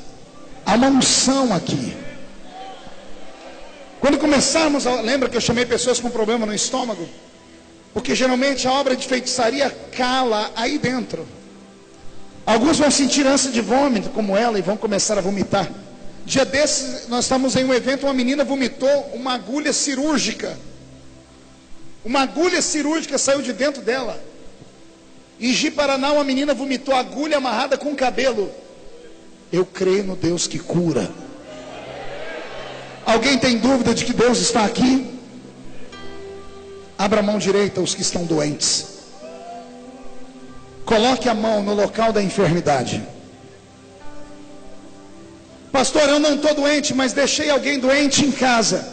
S2: Há uma unção aqui. Quando começarmos, lembra que eu chamei pessoas com problema no estômago? Porque geralmente a obra de feitiçaria cala aí dentro. Alguns vão sentir ânsia de vômito, como ela, e vão começar a vomitar. Dia desses, nós estávamos em um evento, uma menina vomitou uma agulha cirúrgica. Uma agulha cirúrgica saiu de dentro dela. Em Ji-Paraná, uma menina vomitou agulha amarrada com cabelo. Eu creio no Deus que cura. Alguém tem dúvida de que Deus está aqui? Abra a mão direita os que estão doentes. Coloque a mão no local da enfermidade. Pastor, eu não estou doente, mas deixei alguém doente em casa,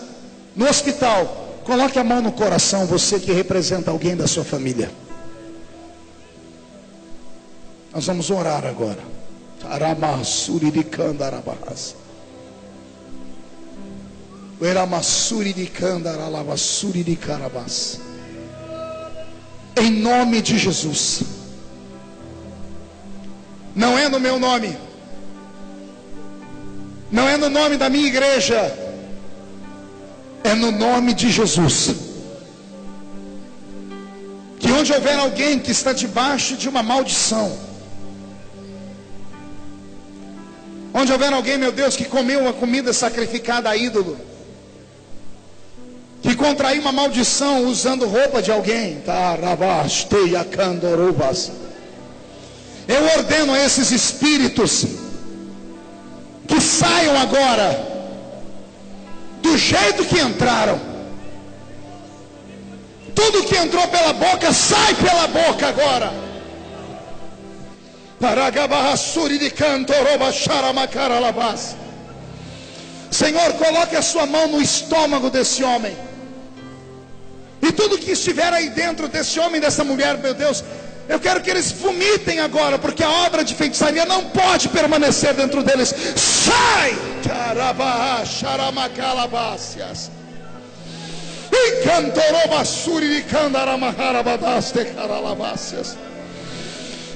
S2: no hospital. Coloque a mão no coração, você que representa alguém da sua família. Nós vamos orar agora. Em nome de Jesus. Não é no meu nome, não é no nome da minha igreja, é no nome de Jesus. Que onde houver alguém que está debaixo de uma maldição, onde houver alguém, meu Deus, que comeu uma comida sacrificada a ídolo, que contraiu uma maldição usando roupa de alguém, eu ordeno a esses espíritos que saiam agora do jeito que entraram. Tudo que entrou pela boca, sai pela boca agora. Senhor, coloque a sua mão no estômago desse homem. E tudo que estiver aí dentro desse homem, dessa mulher, meu Deus, eu quero que eles vomitem agora, porque a obra de feitiçaria não pode permanecer dentro deles. Sai!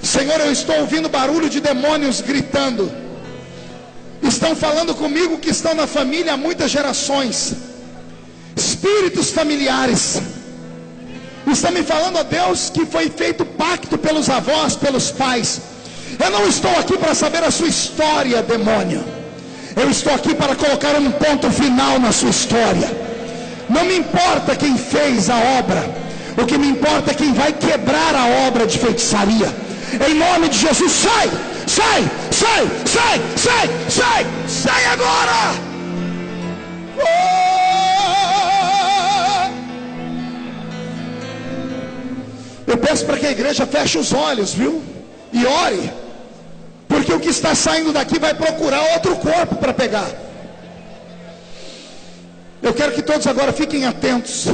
S2: Senhor, eu estou ouvindo barulho de demônios gritando. Estão falando comigo que estão na família há muitas gerações. Espíritos familiares estão me falando, ó Deus, que foi feito pacto pelos avós, pelos pais. Eu não estou aqui para saber a sua história, demônio. Eu estou aqui para colocar um ponto final na sua história. Não me importa quem fez a obra, o que me importa é quem vai quebrar a obra de feitiçaria. Em nome de Jesus, sai, sai, sai, sai, sai, sai, sai agora. Eu peço para que a igreja feche os olhos, viu? E ore. Porque o que está saindo daqui vai procurar outro corpo para pegar. Eu quero que todos agora fiquem atentos.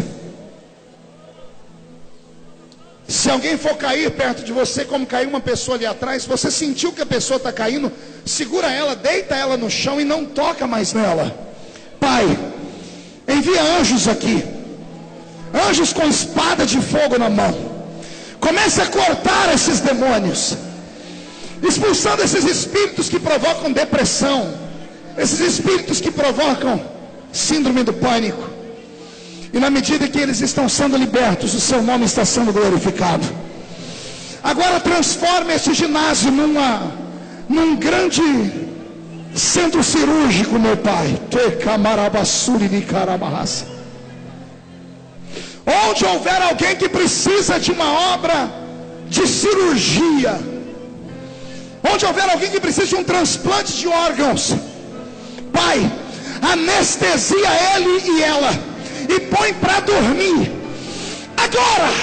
S2: Se alguém for cair perto de você, como caiu uma pessoa ali atrás, você sentiu que a pessoa está caindo, segura ela, deita ela no chão e não toca mais nela. Pai, envia anjos aqui. Anjos com espada de fogo na mão. Comece a cortar esses demônios, expulsando esses espíritos que provocam depressão, esses espíritos que provocam síndrome do pânico. E na medida que eles estão sendo libertos, o seu nome está sendo glorificado. Agora transforme esse ginásio num grande centro cirúrgico, meu Pai. Onde houver alguém que precisa de uma obra de cirurgia, onde houver alguém que precisa de um transplante de órgãos, Pai, anestesia ele e ela e põe para dormir agora.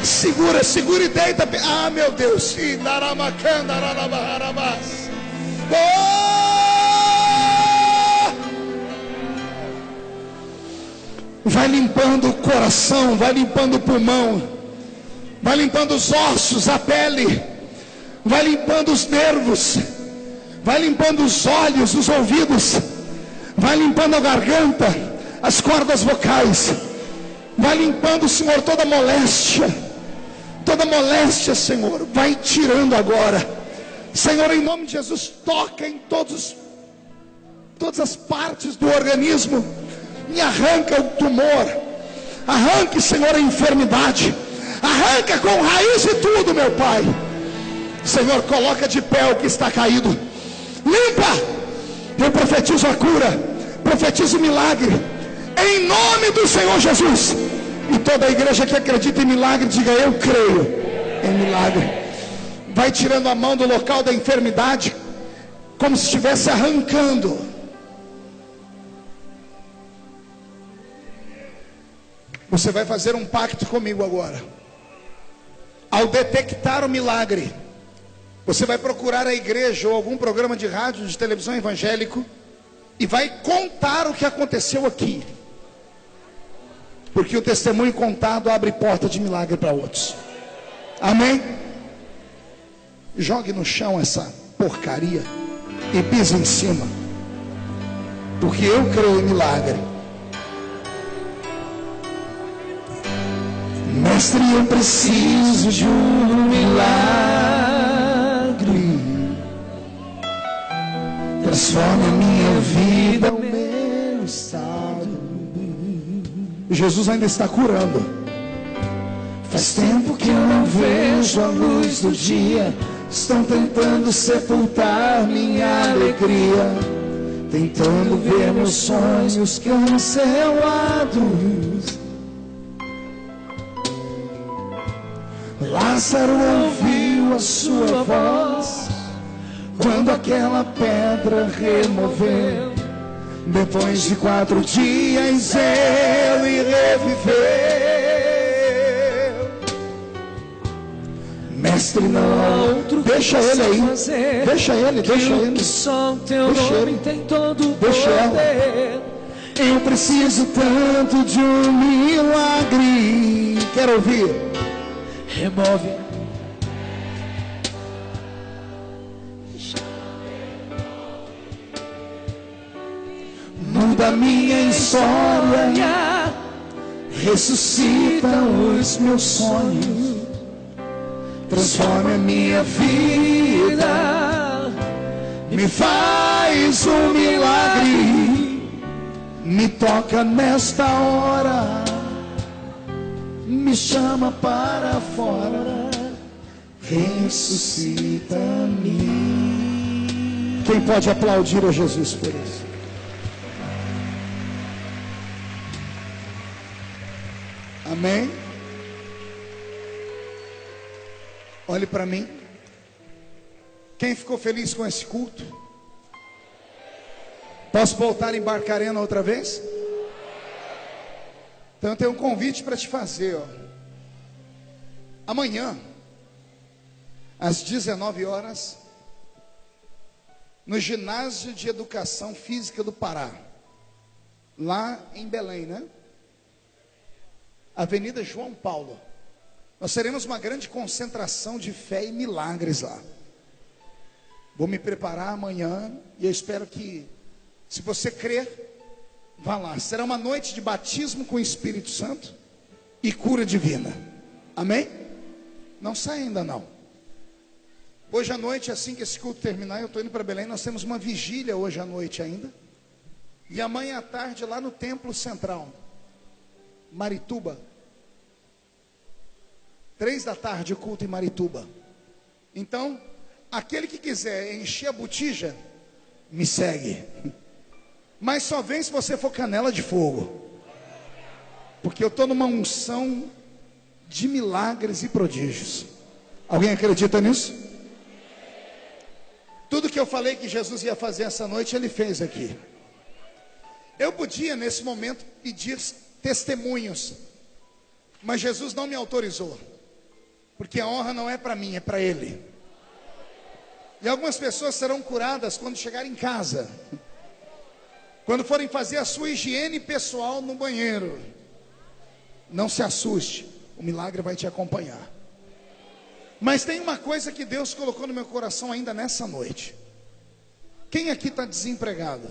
S2: Segura, segura e deita. Ah, meu Deus. Vai limpando o coração, vai limpando o pulmão, vai limpando os ossos, a pele, vai limpando os nervos, vai limpando os olhos, os ouvidos, vai limpando a garganta, as cordas vocais, vai limpando, Senhor, toda moléstia, Senhor, vai tirando agora. Senhor, em nome de Jesus, toca em todas as partes do organismo e arranca o tumor, arranque, Senhor, a enfermidade, arranca com raiz e tudo, meu Pai. Senhor, coloca de pé o que está caído, limpa. Eu profetizo a cura, profetizo o milagre, em nome do Senhor Jesus. E toda a igreja que acredita em milagre, diga: eu creio em milagre. Vai tirando a mão do local da enfermidade, como se estivesse arrancando. Você vai fazer um pacto comigo agora. Ao detectar o milagre, você vai procurar a igreja ou algum programa de rádio, de televisão evangélico e vai contar o que aconteceu aqui. Porque o testemunho contado abre porta de milagre para outros. Amém? Jogue no chão essa porcaria e pise em cima. Porque eu creio em milagre. Mestre, eu preciso de um milagre. Transforme a minha vida, o meu estado. Jesus ainda está curando. Faz tempo que eu não vejo a luz do dia. Estão tentando sepultar minha alegria, tentando ver meus sonhos cancelados. Lázaro ouviu a sua voz quando aquela pedra removeu. Depois de 4 dias ele reviveu. Mestre, não, deixa ele aí. Deixa ele.
S3: Só o teu nome tem todo o
S2: deixa
S3: poder.
S2: Eu preciso tanto de um milagre. Quero ouvir.
S3: Remove.
S2: Muda minha história. Ressuscita os meus sonhos. Transforma a minha vida. Me faz um milagre. Me toca nesta hora. Me chama para fora. Ressuscita-me. Quem pode aplaudir a Jesus por isso? Amém? Olhe para mim. Quem ficou feliz com esse culto? Posso voltar em Barcarena outra vez? Então eu tenho um convite para te fazer, ó. Amanhã, às 19 horas, no Ginásio de Educação Física do Pará, lá em Belém, né? Avenida João Paulo. Nós teremos uma grande concentração de fé e milagres lá. Vou me preparar amanhã e eu espero que, se você crer, vá lá. Será uma noite de batismo com o Espírito Santo e cura divina. Amém? Não sai ainda não. Hoje à noite, assim que esse culto terminar, eu estou indo para Belém. Nós temos uma vigília hoje à noite ainda. E amanhã à tarde lá no Templo Central, Marituba. 3 da tarde o culto em Marituba. Então, aquele que quiser encher a botija, me segue. Mas só vem se você for canela de fogo. Porque eu estou numa unção de milagres e prodígios. Alguém acredita nisso? Tudo que eu falei que Jesus ia fazer essa noite, Ele fez aqui. Eu podia nesse momento pedir testemunhos, mas Jesus não me autorizou. Porque a honra não é para mim, é para Ele. E algumas pessoas serão curadas quando chegarem em casa. Quando forem fazer a sua higiene pessoal no banheiro. Não se assuste, o milagre vai te acompanhar. Mas tem uma coisa que Deus colocou no meu coração ainda nessa noite. Quem aqui está desempregado?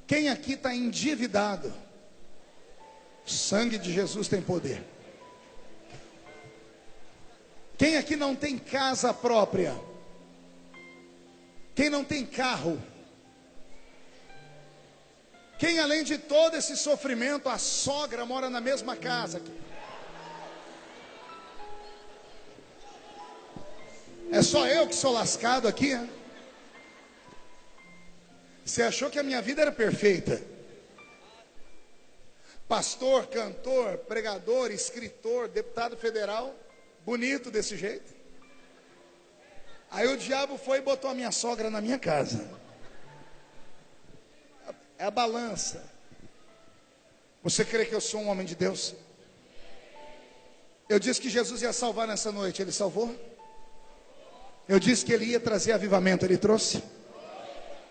S2: Quem aqui está endividado? O sangue de Jesus tem poder. Quem aqui não tem casa própria? Quem não tem carro? Quem além de todo esse sofrimento, a sogra mora na mesma casa? É só eu que sou lascado aqui, hein? Você achou que a minha vida era perfeita? Pastor, cantor, pregador, escritor, deputado federal, bonito desse jeito. Aí o diabo foi e botou a minha sogra na minha casa. É a balança. Você crê que eu sou um homem de Deus? Eu disse que Jesus ia salvar nessa noite, Ele salvou? Eu disse que Ele ia trazer avivamento, Ele trouxe?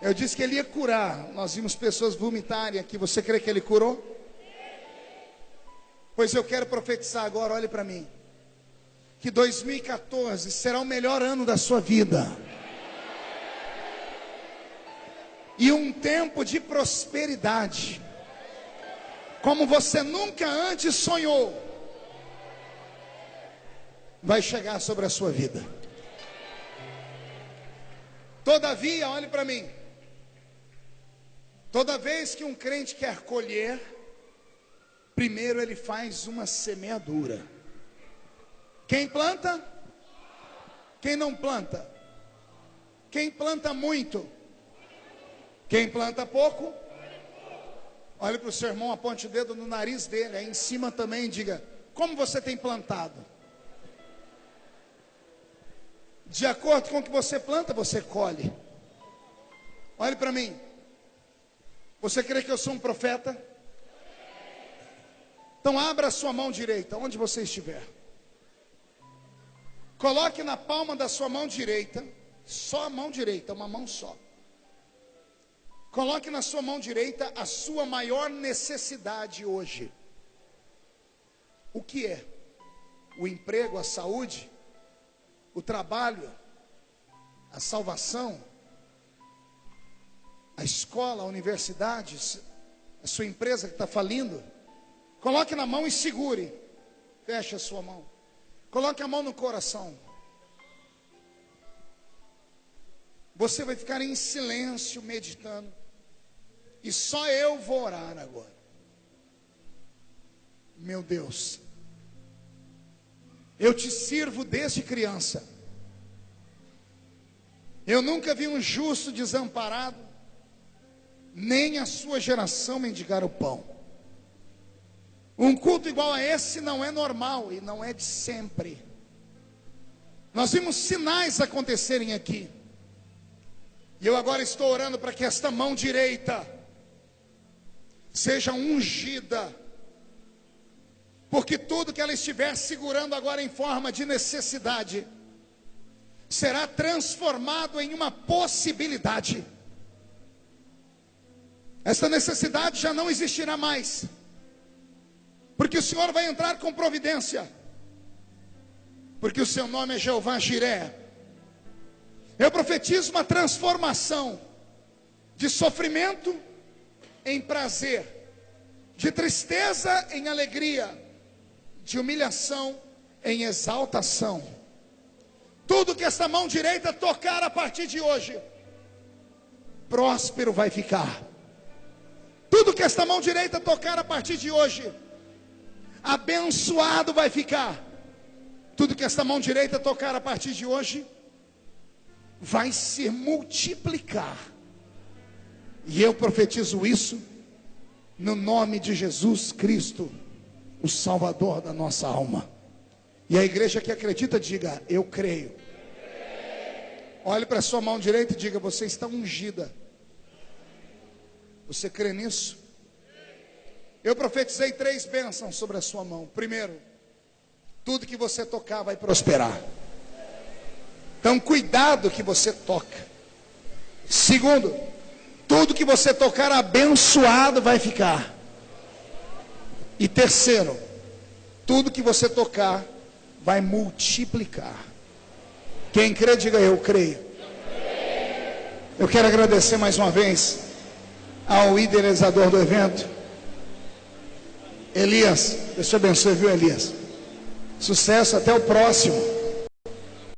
S2: Eu disse que Ele ia curar, nós vimos pessoas vomitarem aqui, você crê que Ele curou? Pois eu quero profetizar agora, olhe para mim, que 2014 será o melhor ano da sua vida, e um tempo de prosperidade, como você nunca antes sonhou, vai chegar sobre a sua vida. Todavia, olhe para mim, toda vez que um crente quer colher, primeiro ele faz uma semeadura. Quem planta? Quem não planta? Quem planta muito? Quem planta pouco? Olhe para o seu irmão, aponte o dedo no nariz dele, aí em cima também, e diga: como você tem plantado? De acordo com o que você planta, você colhe. Olhe para mim. Você crê que eu sou um profeta? Então abra a sua mão direita, onde você estiver. Coloque na palma da sua mão direita, só a mão direita, uma mão só. Coloque na sua mão direita a sua maior necessidade hoje. O que é? O emprego, a saúde, o trabalho, a salvação, a escola, a universidade, a sua empresa que está falindo. Coloque na mão e segure. Feche a sua mão. Coloque a mão no coração. Você vai ficar em silêncio meditando. E só eu vou orar agora. Meu Deus, eu te sirvo desde criança. Eu nunca vi um justo desamparado, nem a sua geração mendigar o pão. Um culto igual a esse não é normal e não é de sempre. Nós vimos sinais acontecerem aqui. E eu agora estou orando para que esta mão direita seja ungida, porque tudo que ela estiver segurando agora em forma de necessidade será transformado em uma possibilidade. Esta necessidade já não existirá mais, porque o Senhor vai entrar com providência, porque o seu nome é Jeová Jiré. Eu profetizo uma transformação de sofrimento em prazer, de tristeza em alegria, de humilhação em exaltação. Tudo que esta mão direita tocar a partir de hoje, próspero vai ficar. Tudo que esta mão direita tocar a partir de hoje, abençoado vai ficar. Tudo que esta mão direita tocar a partir de hoje, vai se multiplicar. E eu profetizo isso no nome de Jesus Cristo, o Salvador da nossa alma. E a igreja que acredita, diga: eu creio. Olhe para a sua mão direita e diga: você está ungida. Você crê nisso? Eu profetizei 3 bênçãos sobre a sua mão. Primeiro, tudo que você tocar vai prosperar. Então cuidado que você toca. Segundo, tudo que você tocar abençoado vai ficar. E terceiro, tudo que você tocar vai multiplicar. Quem crê, diga: eu creio. Eu quero agradecer mais uma vez ao idealizador do evento, Elias. Deus te abençoe, viu, Elias? Sucesso, até o próximo.